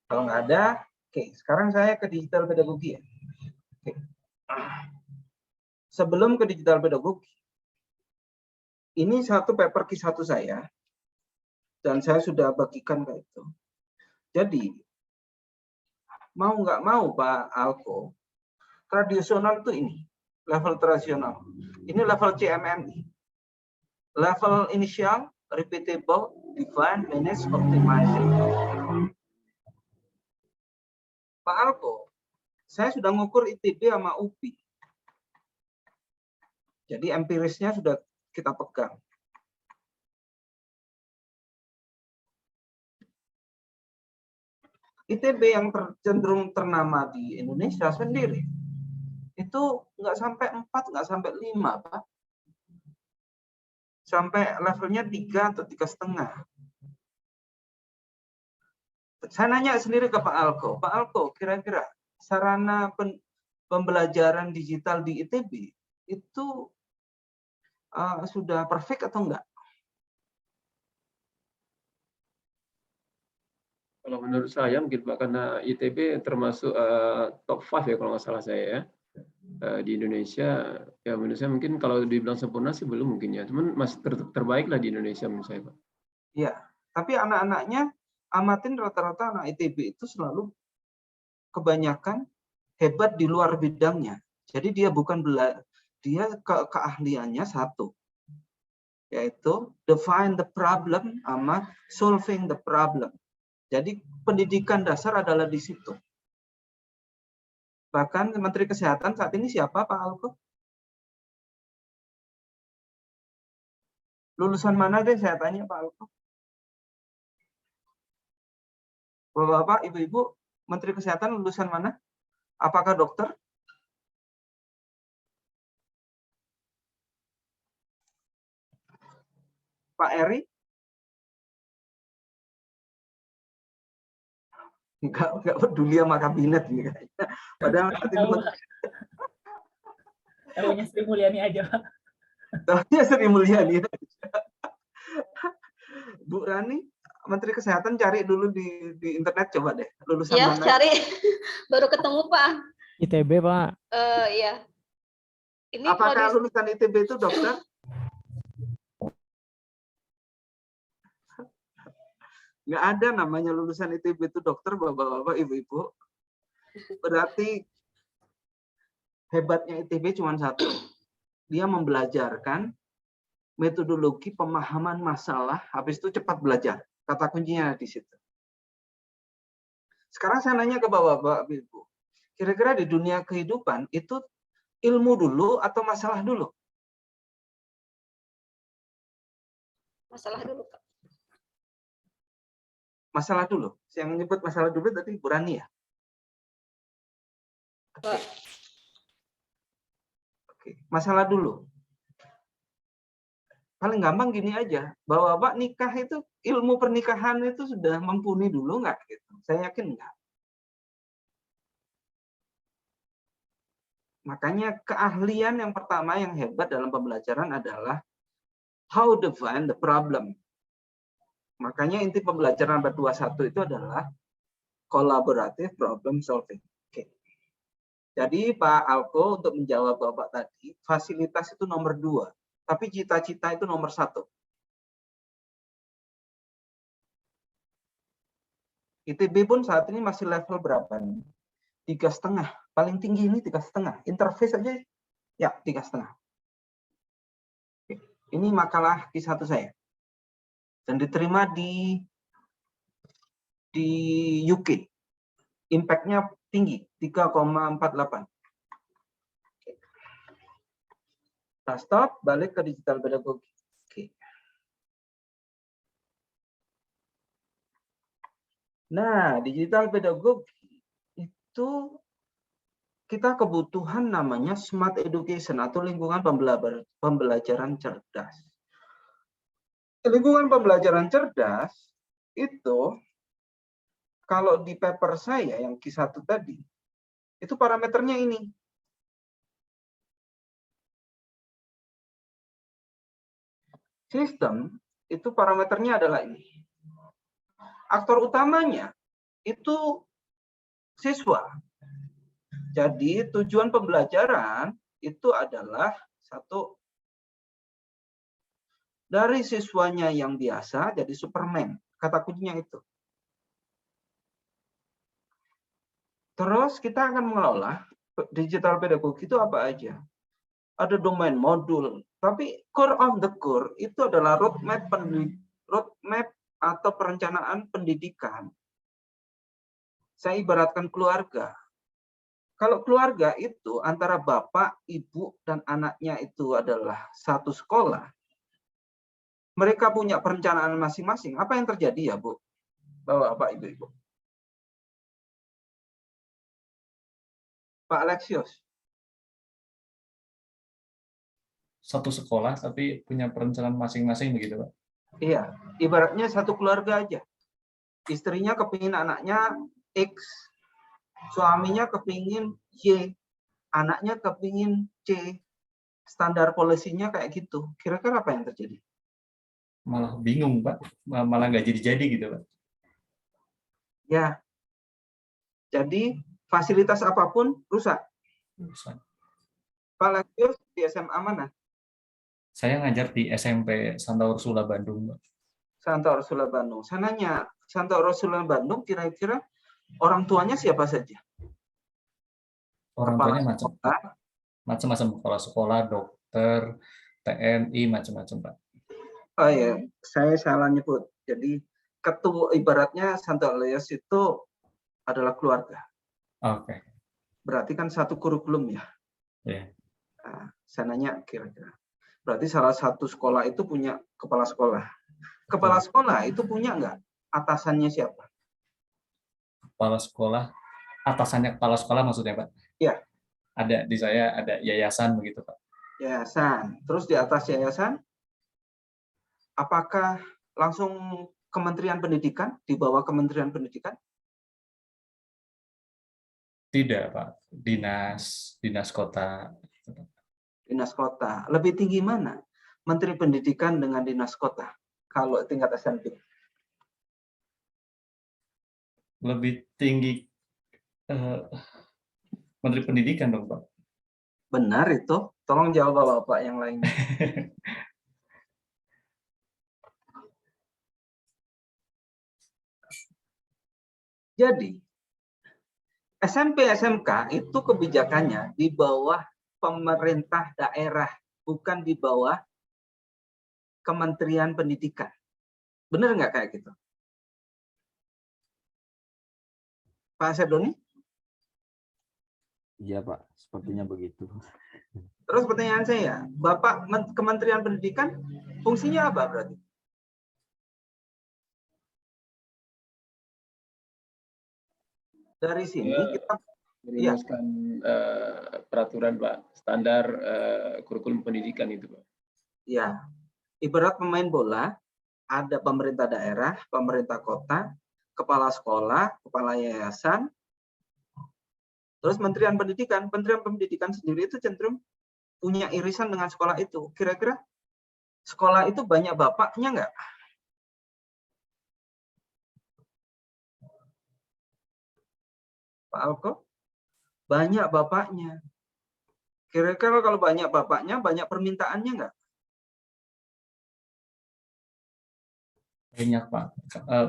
Kalau nggak ada, oke. Sekarang saya ke digital pedagogi ya. Oke. Sebelum ke digital pedagogi, ini satu paper Q1 saya, dan saya sudah bagikan ke itu. Jadi, mau nggak mau Pak Alko, tradisional itu ini, level tradisional. Ini level CMMI. Level initial, repeatable, define, manage, optimize. Pak Alko, saya sudah ngukur ITB sama UPI. Jadi empirisnya sudah kita pegang. ITB yang cenderung ternama di Indonesia sendiri itu nggak sampai 4, nggak sampai 5, Pak. Sampai levelnya 3 atau 3,5. Saya nanya sendiri ke Pak Alko. Pak Alko, kira-kira sarana pembelajaran digital di ITB itu sudah perfect atau enggak? Kalau menurut saya mungkin Pak, karena ITB termasuk top 5 ya kalau nggak salah saya ya. Di Indonesia, ya menurut saya mungkin kalau dibilang sempurna sih belum mungkin ya. Cuman masih terbaik lah di Indonesia menurut saya Pak. Iya, tapi anak-anaknya amatin rata-rata anak ITB itu selalu kebanyakan hebat di luar bidangnya. Jadi dia bukan dia keahliannya satu, yaitu define the problem sama solving the problem. Jadi pendidikan dasar adalah di situ. Bahkan Menteri Kesehatan saat ini siapa, Pak Alko? Lulusan mana deh saya tanya, Pak Alko? Bapak-bapak, ibu-ibu, Menteri Kesehatan lulusan mana? Apakah dokter? Pak Eri? Enggak peduli sama kabinet ini kayaknya. Padahal saat ini Tahunya Sri Mulyani aja, Pak. tahunya Sri Mulyani. Bu Rani, Menteri Kesehatan cari dulu di internet, coba deh lulusan Ya, mana. cari. Baru ketemu, Pak. ITB, Pak. Iya. Ini Apakah lulusan ITB itu dokter? Nggak ada namanya lulusan ITB itu dokter, bapak-bapak, ibu-ibu. Berarti hebatnya ITB cuma satu. Dia membelajarkan metodologi pemahaman masalah, habis itu cepat belajar. Kata kuncinya di situ. Sekarang saya nanya ke bapak-bapak, ibu. Kira-kira di dunia kehidupan itu ilmu dulu atau masalah dulu? masalah dulu, Pak. Masalah dulu. Yang menyebut masalah dulu tadi Bu Rani ya? Oke. Masalah dulu. Paling gampang gini aja, bahwa Pak nikah itu, ilmu pernikahan itu sudah mumpuni dulu nggak? Gitu. Saya yakin nggak. Makanya keahlian yang pertama yang hebat dalam pembelajaran adalah how to define the problem. Makanya inti pembelajaran abad 21 itu adalah collaborative problem solving. Oke. Jadi Pak Alko untuk menjawab Bapak tadi, fasilitas itu nomor 2. Tapi cita-cita itu nomor 1. ITB pun saat ini masih level berapa nih? 3,5. Paling tinggi ini 3,5. Interface aja ya 3,5. Ini makalah Q1 saya. Dan diterima di UK. Impact-nya tinggi, 3,48. Nah, stop, balik ke digital pedagogi. Oke. Nah, digital pedagogi itu kita kebutuhan namanya smart education atau lingkungan pembelajaran cerdas. Lingkungan pembelajaran cerdas itu kalau di paper saya yang Q1 tadi, itu parameternya ini. Sistem itu parameternya adalah ini. Aktor utamanya itu siswa. Jadi tujuan pembelajaran itu adalah satu, dari siswanya yang biasa jadi Superman. Kata kuncinya itu. Terus kita akan mengelola digital pedagogi itu apa aja. Ada domain modul, tapi core of the core itu adalah roadmap atau perencanaan pendidikan. Saya ibaratkan keluarga. Kalau keluarga itu antara bapak, ibu, dan anaknya itu adalah satu sekolah, mereka punya perencanaan masing-masing. Apa yang terjadi ya, Bu? Bapak, ibu-ibu. Pak Alexios. Satu sekolah tapi punya perencanaan masing-masing begitu, Pak. Iya, ibaratnya satu keluarga aja. Istrinya kepingin anaknya X, suaminya kepingin Y, anaknya kepingin C. Standar polisinya kayak gitu. Kira-kira apa yang terjadi? Malah bingung, Pak. Malah nggak jadi-jadi gitu, Pak. Ya, jadi fasilitas apapun rusak. Pak Alexios di SMA mana? Saya ngajar di SMP Santa Ursula Bandung, Pak. Santa Ursula Bandung. Sananya Santa Ursula Bandung kira-kira orang tuanya siapa saja? Orang Kepala tuanya sekolah. macam-macam, kepala sekolah, dokter, TNI, macam-macam, Pak. Oh ya, saya salah nyebut. Jadi ketua ibaratnya Santa Elias itu adalah keluarga. Oke. Berarti kan satu kurikulum ya. Yeah. Nah, sananya kira-kira. Berarti salah satu sekolah itu punya kepala sekolah. Kepala sekolah itu punya nggak atasannya siapa? Kepala sekolah, atasannya kepala sekolah maksudnya, Pak? Ya. Ada di saya, ada yayasan begitu, Pak. Yayasan. Terus di atas yayasan, apakah langsung Kementerian Pendidikan, di bawah Kementerian Pendidikan? Tidak, Pak. Dinas kota. Dinas kota. Lebih tinggi mana? Menteri Pendidikan dengan dinas kota. Kalau tingkat SMP. Lebih tinggi Menteri Pendidikan dong, Pak. Benar itu. Tolong jawab Bapak yang lainnya. Jadi, SMP SMK itu kebijakannya di bawah pemerintah daerah, bukan di bawah Kementerian Pendidikan. Benar nggak kayak gitu? Pak Sedoni? Iya Pak, sepertinya begitu. Terus pertanyaan saya, Bapak Kementerian Pendidikan fungsinya apa berarti? Dari sini kita merumuskan peraturan Pak, standar kurikulum pendidikan itu Pak. Ya, ibarat pemain bola, ada pemerintah daerah, pemerintah kota, kepala sekolah, kepala yayasan, terus Kementerian Pendidikan. Kementerian Pendidikan sendiri itu cenderung punya irisan dengan sekolah itu. Kira-kira sekolah itu banyak bapaknya nggak? Pak Alko? Banyak bapaknya. Kira-kira kalau banyak bapaknya, banyak permintaannya nggak? Banyak, Pak.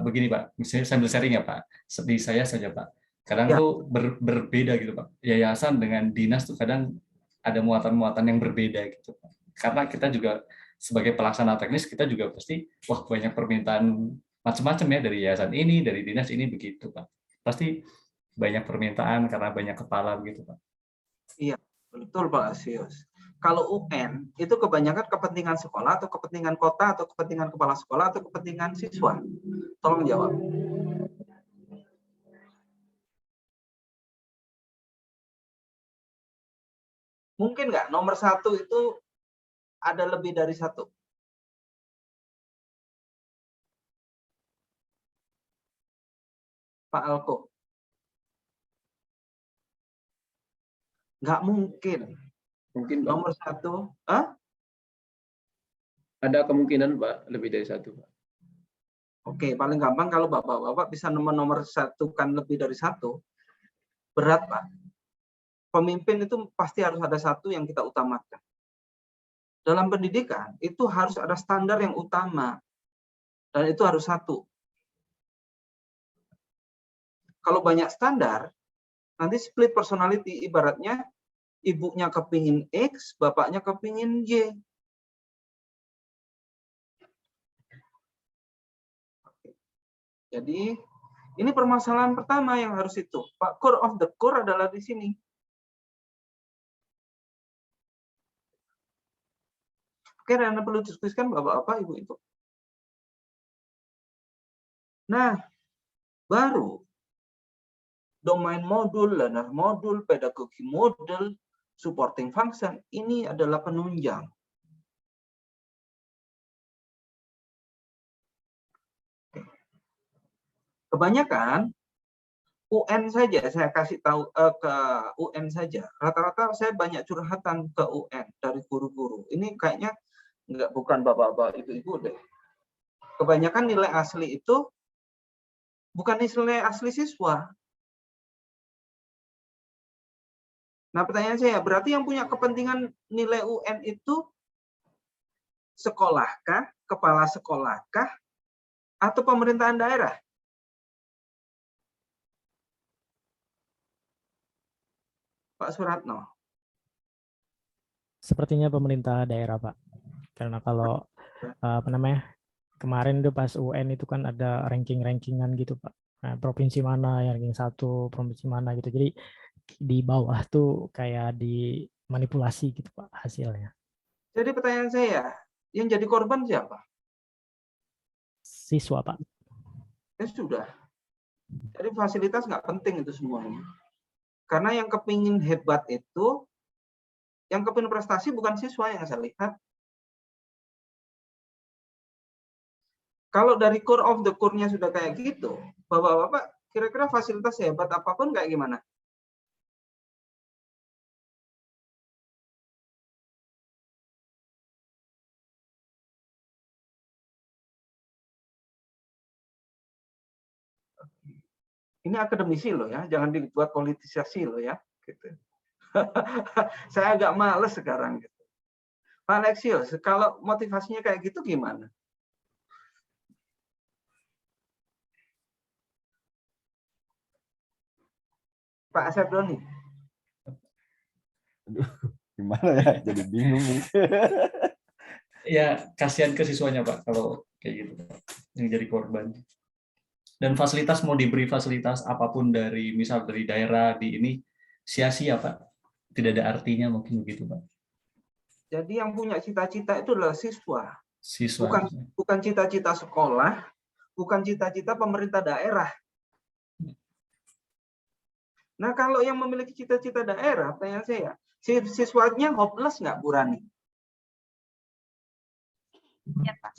Begini, Pak. Misalnya sambil sharing ya, Pak. Di saya saja, Pak. Kadang Ya. tuh berbeda gitu, Pak. Yayasan dengan dinas tuh kadang ada muatan-muatan yang berbeda gitu, Pak. Karena kita juga sebagai pelaksana teknis, kita juga pasti, wah banyak permintaan macam-macam ya dari yayasan ini, dari dinas ini, begitu, Pak. Pasti banyak permintaan karena banyak kepala begitu, Pak. Iya, betul Pak Asius. Kalau UN itu kebanyakan kepentingan sekolah atau kepentingan kota atau kepentingan kepala sekolah atau kepentingan siswa? Tolong jawab. Mungkin nggak nomor satu itu ada lebih dari satu? Pak Alko? Nggak mungkin. Mungkin Pak. Nomor satu, Ada kemungkinan Pak, lebih dari satu Pak. Oke, paling gampang kalau Bapak-Bapak bisa nomor satukan lebih dari satu, berat Pak. Pemimpin itu pasti harus ada satu yang kita utamakan. Dalam pendidikan, itu harus ada standar yang utama. Dan itu harus satu. Kalau banyak standar, nanti split personality, ibaratnya ibunya kepingin X, bapaknya kepingin Y. Jadi, ini permasalahan pertama yang harus itu. Pak, core of the core adalah di sini. Oke, Anda perlu diskusikan Bapak-Bapak, Ibu-Ibu. Nah, baru domain modul, learner modul, pedagogi model, supporting function, ini adalah penunjang. Kebanyakan UN saja saya kasih tahu ke UN saja. Rata-rata saya banyak curhatan ke UN dari guru-guru. Ini kayaknya bukan bapak-bapak, ibu-ibu deh. Kebanyakan nilai asli itu bukan nilai asli siswa. Nah, pertanyaan saya, berarti yang punya kepentingan nilai UN itu sekolahkah, kepala sekolahkah, atau pemerintahan daerah? Pak Suratno. Sepertinya pemerintah daerah, Pak. Karena kalau kemarin itu pas UN itu kan ada ranking-rankingan gitu, Pak. Nah, provinsi mana yang ranking 1, provinsi mana gitu. Jadi di bawah tuh kayak dimanipulasi gitu, Pak, hasilnya. Jadi pertanyaan saya, yang jadi korban siapa? Siswa, Pak. Ya sudah. Jadi fasilitas nggak penting itu semuanya. Karena yang kepingin hebat itu, yang kepingin prestasi bukan siswa yang saya lihat. Kalau dari core of the core-nya sudah kayak gitu, Bapak-bapak kira-kira fasilitas hebat apapun kayak gimana? Ini akademisi loh ya, jangan dibuat politisasi loh ya. Gitu. Saya agak males sekarang. Gitu. Pak Alexios, kalau motivasinya kayak gitu gimana? Pak Asep Doni. Aduh, gimana ya? Jadi bingung nih. Ya, kasihan ke siswanya, Pak, kalau kayak gitu, Pak, yang jadi korban. Dan fasilitas mau diberi fasilitas apapun dari misal dari daerah di ini sia-sia, Pak. Tidak ada artinya mungkin begitu, Pak. Jadi yang punya cita-cita itu adalah siswa. Siswa. Bukan cita-cita sekolah, bukan cita-cita pemerintah daerah. Nah, kalau yang memiliki cita-cita daerah, pertanyaan saya, siswanya hopeless nggak, Bu Rani? Ya, Pak.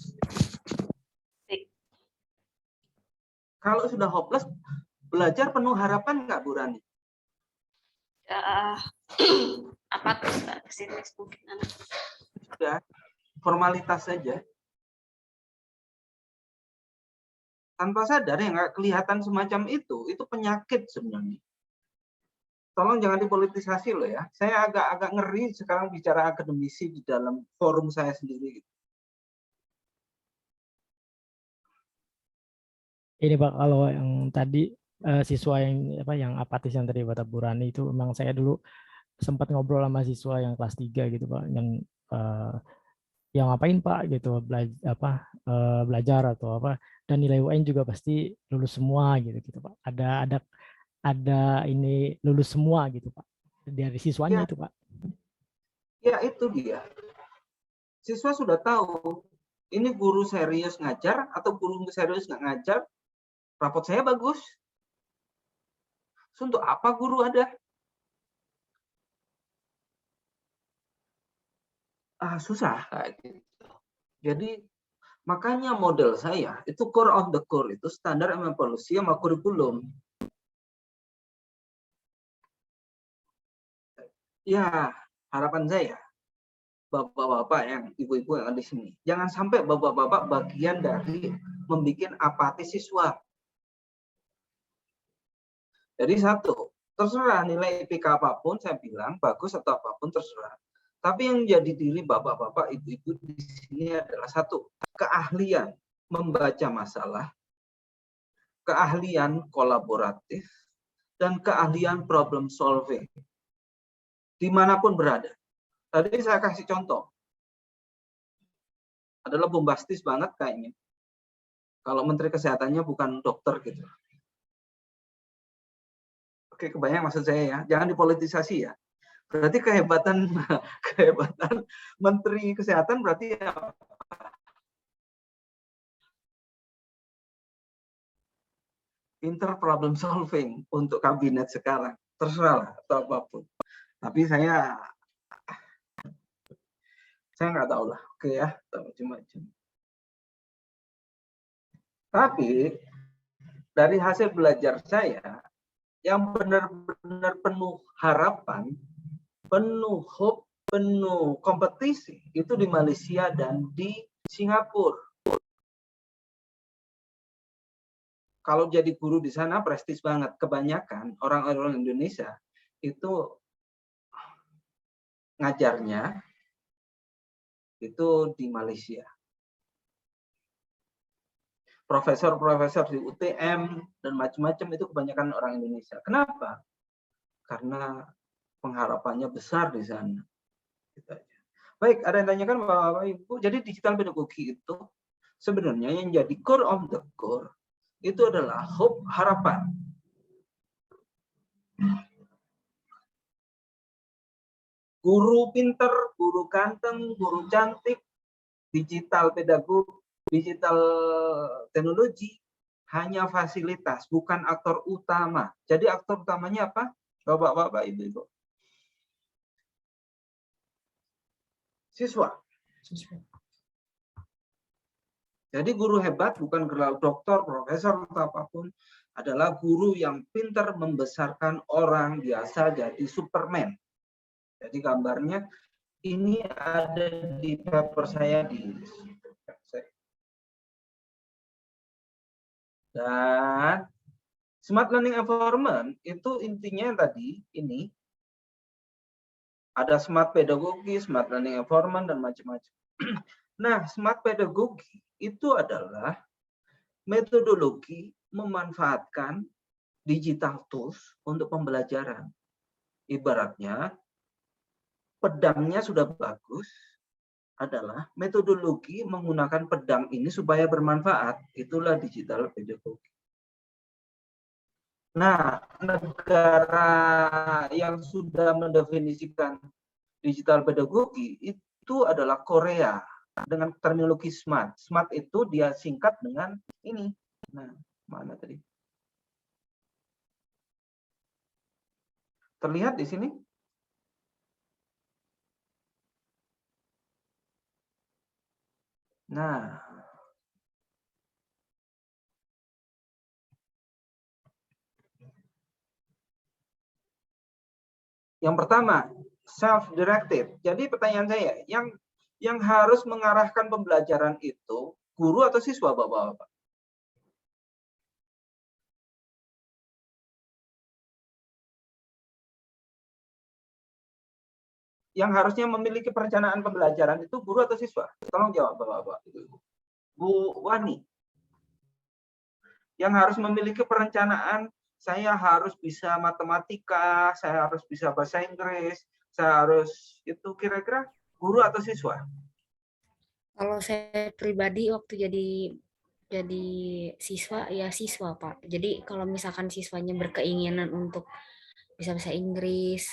Kalau sudah hopeless, belajar penuh harapan nggak, Bu Rani? Apa tuh, pesimis mungkin anak. Sudah, formalitas saja. Tanpa sadar yang nggak kelihatan semacam itu penyakit sebenarnya. Tolong jangan dipolitisasi loh ya. Saya agak ngeri sekarang bicara akademisi di dalam forum saya sendiri. Ini Pak, kalau yang tadi siswa yang apatis yang tadi kata Bu Rani itu memang saya dulu sempat ngobrol sama siswa yang kelas 3 gitu Pak, yang ngapain Pak gitu, belajar atau apa, dan nilai UN juga pasti lulus semua gitu Pak. Ada ini lulus semua gitu Pak dari siswanya Ya. itu Pak. Ya itu dia. Siswa sudah tahu ini guru serius ngajar atau guru serius nggak ngajar. Rapot saya bagus. Untuk apa guru ada? Susah kayak gitu. Jadi makanya model saya itu core of the core itu standar sama policy sama kurikulum. Ya, harapan saya bapak-bapak yang ibu-ibu yang ada di sini, jangan sampai bapak-bapak bagian dari membuat apatis siswa. Jadi satu, terserah nilai IPK apapun, saya bilang bagus atau apapun terserah. Tapi yang jadi diri bapak-bapak, ibu-ibu di sini adalah satu, keahlian membaca masalah, keahlian kolaboratif, dan keahlian problem solving. Dimanapun berada. Tadi saya kasih contoh. Adalah bombastis banget kayaknya. Kalau Menteri Kesehatannya bukan dokter gitu. Oke, kebayang maksud saya ya. Jangan dipolitisasi ya. Berarti kehebatan Menteri Kesehatan berarti apa? pinter problem solving untuk kabinet sekarang. Terserah lah atau apapun. Tapi saya nggak tahu lah. Oke ya, macam-macam. Tapi dari hasil belajar saya, yang benar-benar penuh harapan, penuh hope, penuh kompetisi, itu di Malaysia dan di Singapura. Kalau jadi guru di sana prestis banget. Kebanyakan orang-orang Indonesia itu ngajarnya itu di Malaysia. Profesor-profesor di UTM dan macam-macam itu kebanyakan orang Indonesia. Kenapa? Karena pengharapannya besar di sana. Gitu aja. Baik, ada yang tanyakan Bapak Ibu. Jadi digital pedagogi itu sebenarnya yang jadi core of the core itu adalah hope, harapan. Guru pinter, guru ganteng, guru cantik, digital pedagogi, digital teknologi hanya fasilitas, bukan aktor utama. Jadi aktor utamanya apa? Bapak-bapak, ibu-ibu. Siswa. Jadi guru hebat bukan dokter, profesor atau apapun, adalah guru yang pintar membesarkan orang biasa jadi Superman. Jadi gambarnya ini ada di paper saya di dan smart learning environment itu intinya yang tadi ini ada smart pedagogi, smart learning environment dan macam-macam. Nah, smart pedagogi itu adalah metodologi memanfaatkan digital tools untuk pembelajaran. Ibaratnya pedangnya sudah bagus, adalah metodologi menggunakan pedang ini supaya bermanfaat. Itulah digital pedagogi. Nah, negara yang sudah mendefinisikan digital pedagogi itu adalah Korea dengan terminologi SMART. SMART itu dia singkat dengan ini. Nah, mana tadi? Terlihat di sini? Nah, yang pertama, self-directed. Jadi pertanyaan saya, yang harus mengarahkan pembelajaran itu guru atau siswa, Bapak-bapak? Yang harusnya memiliki perencanaan pembelajaran itu guru atau siswa? Tolong jawab, Bapak-bapak. Bu Wani. Yang harus memiliki perencanaan, saya harus bisa matematika, saya harus bisa bahasa Inggris, saya harus itu kira-kira guru atau siswa? Kalau saya pribadi waktu jadi siswa ya siswa Pak. Jadi kalau misalkan siswanya berkeinginan untuk bisa bahasa Inggris,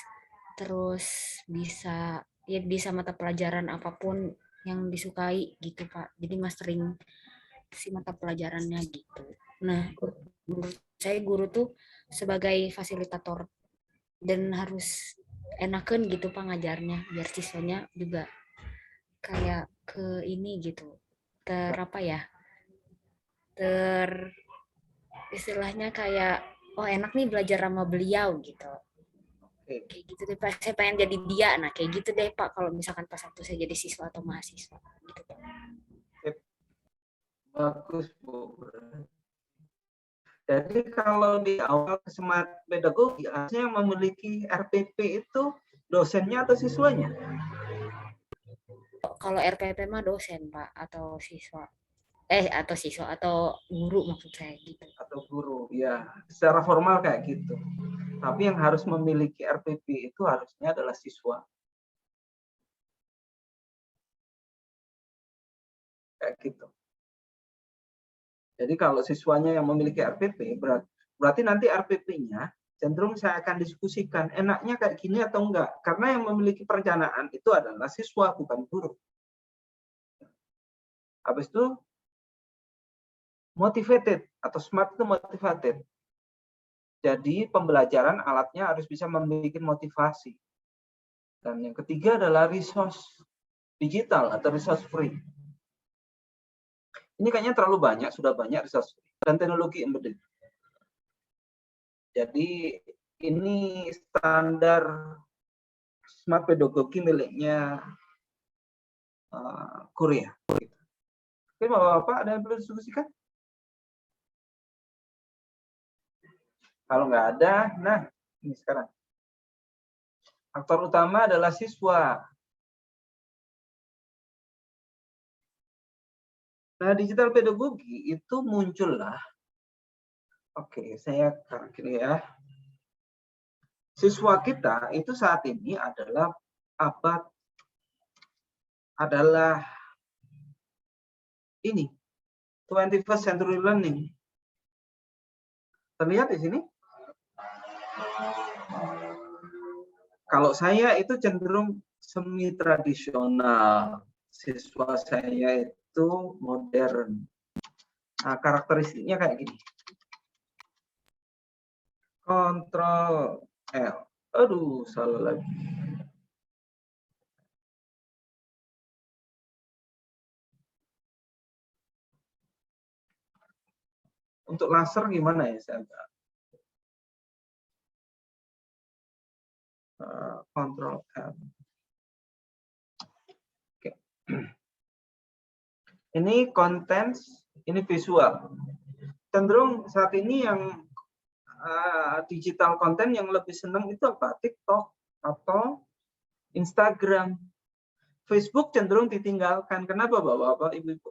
terus bisa mata pelajaran apapun yang disukai gitu Pak. Jadi mastering si mata pelajarannya gitu. Nah, menurut saya guru tuh sebagai fasilitator dan harus enakan gitu Pak ngajarnya biar siswanya juga kayak ke ini gitu. Istilahnya kayak enak nih belajar sama beliau gitu. Kayak gitu deh Pak, saya pengen jadi dia. Nah kayak gitu deh Pak kalau misalkan pas waktu saya jadi siswa atau mahasiswa gitu Pak. Bagus Bu. Jadi kalau di awal smart pedagogi harusnya memiliki RPP itu dosennya atau siswanya? Kalau RPP mah dosen Pak atau siswa. Atau guru maksud saya gitu. Atau guru, ya. Secara formal kayak gitu. Tapi yang harus memiliki RPP itu harusnya adalah siswa. Kayak gitu. Jadi kalau siswanya yang memiliki RPP, berarti nanti RPP-nya cenderung saya akan diskusikan enaknya kayak gini atau enggak. Karena yang memiliki perencanaan itu adalah siswa, bukan guru. Habis itu motivated atau smart itu motivated. Jadi pembelajaran alatnya harus bisa membuat motivasi. Dan yang ketiga adalah resource digital atau resource free. Ini kayaknya terlalu banyak, sudah banyak resource free. Dan teknologi embedded. Jadi ini standar smart pedagogi miliknya Korea. Oke, Bapak-Bapak, ada yang perlu diskusikan? Kalau nggak ada, nah ini sekarang. Aktor utama adalah siswa. Nah, digital pedagogi itu muncullah. Oke, saya kira ya. Siswa kita itu saat ini adalah ini 21st century learning. Terlihat di sini? Kalau saya itu cenderung semi tradisional, siswa saya itu modern. Nah, karakteristiknya kayak gini. Kontrol L. Aduh, salah lagi. Untuk laser gimana ya saya? Kontrol L. Oke. Ini konten, ini visual. Cenderung saat ini yang digital konten yang lebih senang itu apa? TikTok atau Instagram. Facebook cenderung ditinggalkan. Kenapa, Bapak-bapak, Ibu-ibu?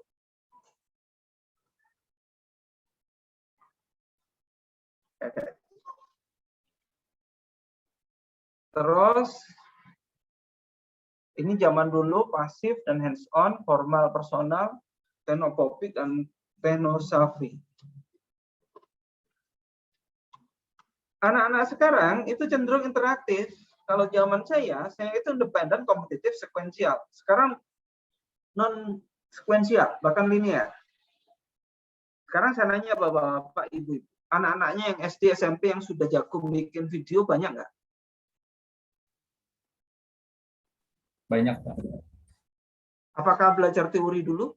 Terus ini zaman dulu pasif dan hands on, formal personal, teknopopik dan teknosavi. Anak-anak sekarang itu cenderung interaktif. Kalau zaman saya itu independen, kompetitif, sekuensial. Sekarang non sekuensial, bahkan linear. Sekarang saya nanya Bapak-bapak, Ibu, anak-anaknya yang SD, SMP yang sudah jago bikin video banyak nggak? Banyak, Pak. Apakah belajar teori dulu?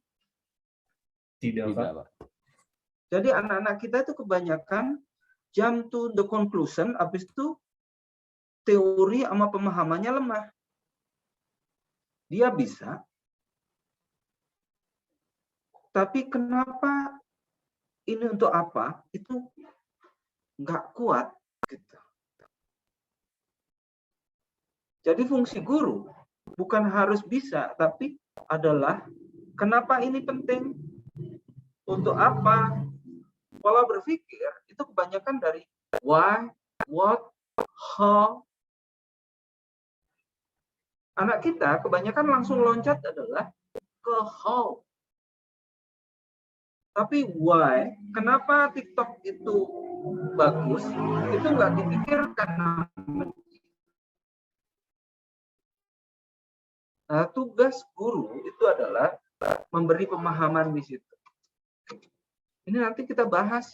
Tidak, Pak. Jadi anak-anak kita itu kebanyakan jump to the conclusion, habis itu teori sama pemahamannya lemah. Dia bisa, tapi kenapa ini untuk apa? Itu nggak kuat. Gitu. Jadi fungsi guru bukan harus bisa, tapi adalah kenapa ini penting, untuk apa. Pola berpikir itu kebanyakan dari why, what, how. Anak kita kebanyakan langsung loncat adalah ke how. Tapi why, kenapa TikTok itu bagus, itu nggak dipikirkan. Nah, tugas guru itu adalah memberi pemahaman di situ. Ini nanti kita bahas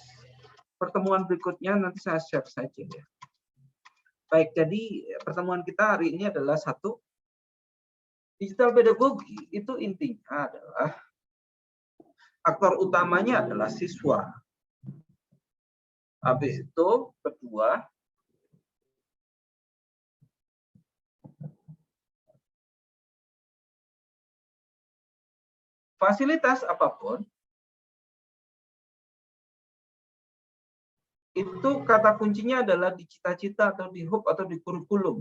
pertemuan berikutnya, nanti saya share saja ya. Baik, jadi pertemuan kita hari ini adalah satu, digital pedagogi itu intinya adalah aktor utamanya adalah siswa. Habis itu kedua, fasilitas apapun itu kata kuncinya adalah di cita-cita atau di hub atau di kurikulum.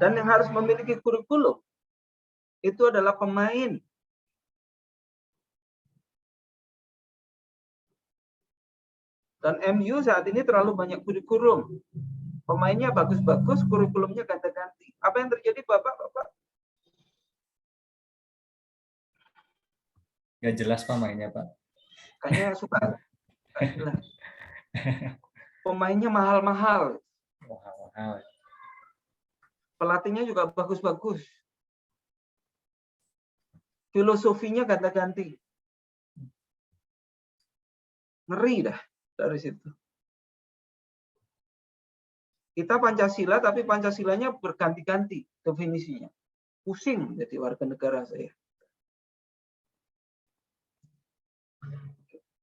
Dan yang harus memiliki kurikulum itu adalah pemain. Dan MU saat ini terlalu banyak kurikulum. Pemainnya bagus-bagus, kurikulumnya ganti-ganti. Apa yang terjadi, Bapak-bapak? Nggak jelas Pak mainnya, Pak. Kayaknya suka. Pemainnya mahal-mahal. Mahal-mahal. Pelatihnya juga bagus-bagus. filosofinya ganti-ganti. Ngeri dah dari situ. Kita Pancasila, tapi Pancasilanya berganti-ganti definisinya. Pusing jadi warga negara saya.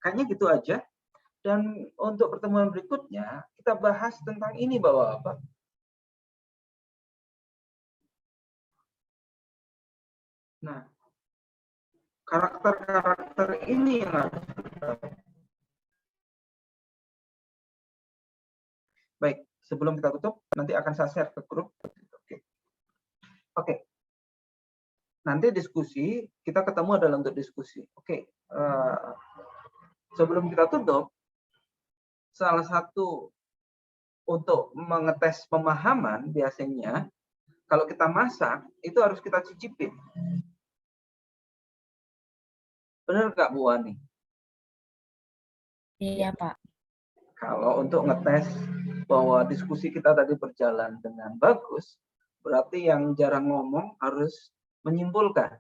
Kayaknya gitu aja. Dan untuk pertemuan berikutnya, kita bahas tentang ini, Bapak-Bapak. Nah, karakter-karakter ini yang harus kita. Baik, sebelum kita tutup, nanti akan saya share ke grup. Oke. Nanti diskusi, kita ketemu adalah untuk diskusi. Oke. Sebelum kita tutup, salah satu untuk mengetes pemahaman biasanya, kalau kita masak, itu harus kita cicipin. Benar nggak, Bu Wani? Iya, Pak. Kalau untuk ngetes bahwa diskusi kita tadi berjalan dengan bagus, berarti yang jarang ngomong harus menyimpulkan.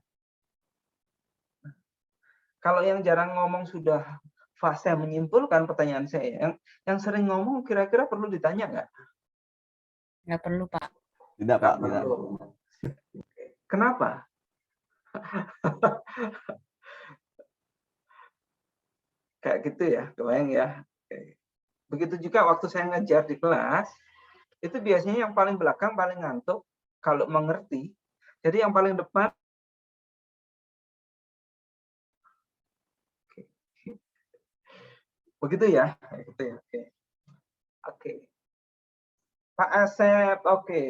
Kalau yang jarang ngomong sudah fase menyimpulkan, pertanyaan saya, yang sering ngomong kira-kira perlu ditanya nggak? Nggak perlu, Pak. Tidak, Pak. Tidak. Kenapa? Kayak gitu ya, kebayang ya. Begitu juga waktu saya ngajar di kelas, itu biasanya yang paling belakang paling ngantuk kalau mengerti. Jadi yang paling depan begitu ya, gitu ya. Oke. Oke. Pak Asep, oke.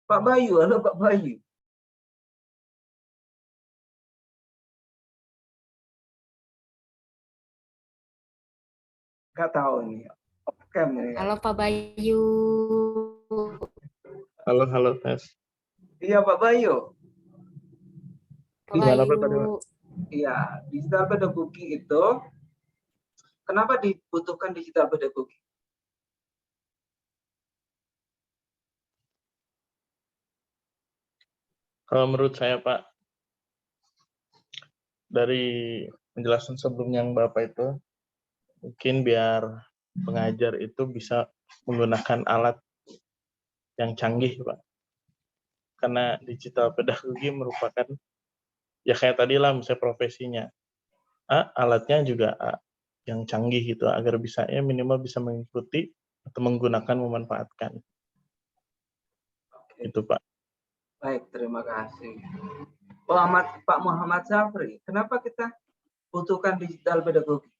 Pak Bayu, halo Pak Bayu. Nggak tahu nih. Oke, Halo Pak Bayu. Halo tes. Iya Pak Bayu. Pak Bayu. Iya, digital pedagogi itu kenapa dibutuhkan digital pedagogi? Kalau menurut saya Pak, dari penjelasan sebelumnya yang Bapak itu, mungkin biar pengajar itu bisa menggunakan alat yang canggih Pak. Karena digital pedagogi merupakan, ya kayak tadi lah misalnya profesinya, alatnya juga yang canggih gitu, agar bisa ya minimal bisa mengikuti atau menggunakan, memanfaatkan. Itu Pak. Baik, terima kasih. Pak Muhammad Safri, kenapa kita butuhkan digital pedagogi?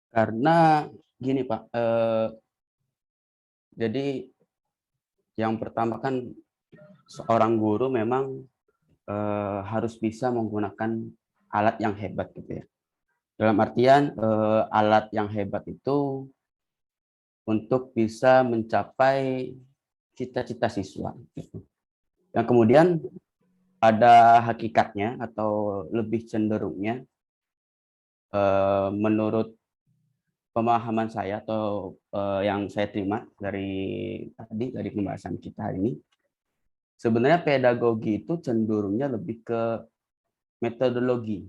Karena gini Pak, jadi yang pertama kan seorang guru memang harus bisa menggunakan alat yang hebat gitu ya. Dalam artian alat yang hebat itu untuk bisa mencapai cita-cita siswa gitu. Yang kemudian pada hakikatnya atau lebih cenderungnya menurut pemahaman saya atau yang saya terima dari pembahasan kita hari ini, sebenarnya pedagogi itu cenderungnya lebih ke metodologi,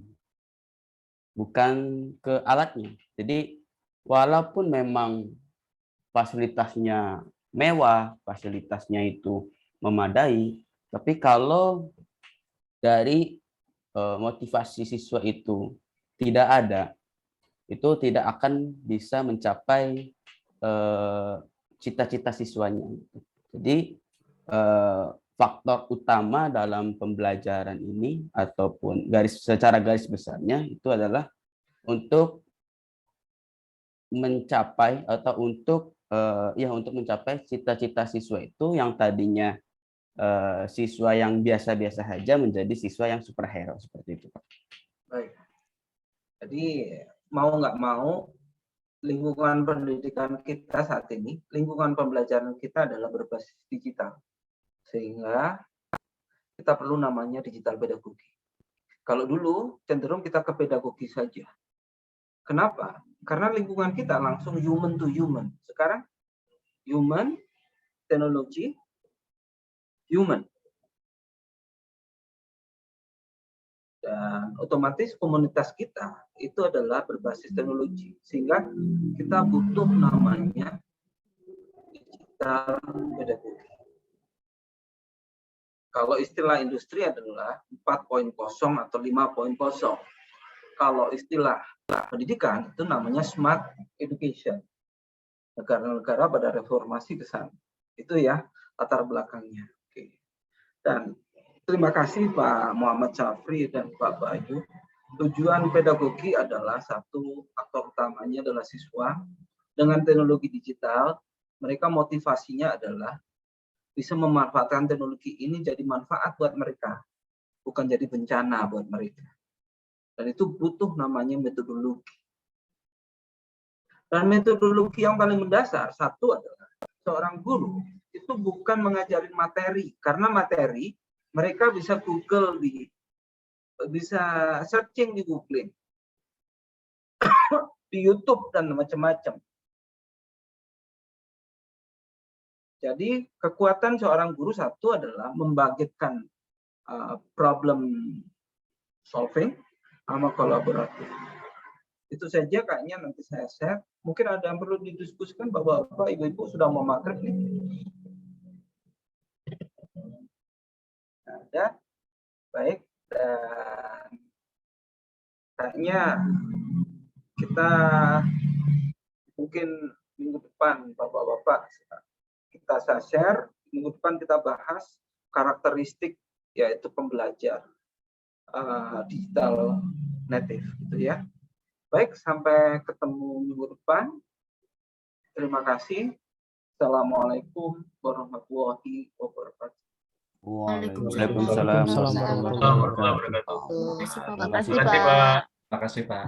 bukan ke alatnya. Jadi walaupun memang fasilitasnya mewah, fasilitasnya itu memadai, tapi kalau dari motivasi siswa itu tidak ada, itu tidak akan bisa mencapai cita-cita siswanya. Jadi faktor utama dalam pembelajaran ini ataupun secara garis besarnya itu adalah untuk mencapai atau untuk mencapai cita-cita siswa itu yang tadinya siswa yang biasa-biasa saja menjadi siswa yang superhero seperti itu. Baik. Jadi mau nggak mau lingkungan pendidikan kita saat ini, lingkungan pembelajaran kita adalah berbasis digital. Sehingga kita perlu namanya digital pedagogi. Kalau dulu cenderung kita ke pedagogi saja. Kenapa? Karena lingkungan kita langsung human to human. Sekarang human, teknologi, human. Dan otomatis komunitas kita itu adalah berbasis teknologi, sehingga kita butuh namanya digital pedagogi. Kalau istilah industri adalah 4.0 atau 5.0. Kalau istilah pendidikan itu namanya smart education. Negara-negara pada reformasi ke sana. Itu ya latar belakangnya. Oke. Dan terima kasih Pak Muhammad Syafri dan Pak Bayu. Tujuan pedagogi adalah satu, aktor utamanya adalah siswa. Dengan teknologi digital, mereka motivasinya adalah bisa memanfaatkan teknologi ini jadi manfaat buat mereka, bukan jadi bencana buat mereka. Dan itu butuh namanya metodologi. Dan metodologi yang paling mendasar, satu adalah seorang guru itu bukan mengajarin materi, karena materi mereka bisa Google, bisa searching di Google, di YouTube dan macam-macam. Jadi kekuatan seorang guru satu adalah membangkitkan problem solving sama kolaboratif. Itu saja kayaknya nanti saya share. Mungkin ada yang perlu didiskusikan, Bapak-bapak, Ibu-ibu sudah mau maghrib nih. Ada. Baik, dan kayaknya kita mungkin minggu depan Bapak-bapak kita share, minggu depan kita bahas karakteristik yaitu pembelajar digital native gitu ya. Baik, sampai ketemu minggu depan. Terima kasih. Assalamualaikum warahmatullahi wabarakatuh. Waalaikumsalam warahmatullahi wabarakatuh. Terima kasih Pak. Terima kasih Pak.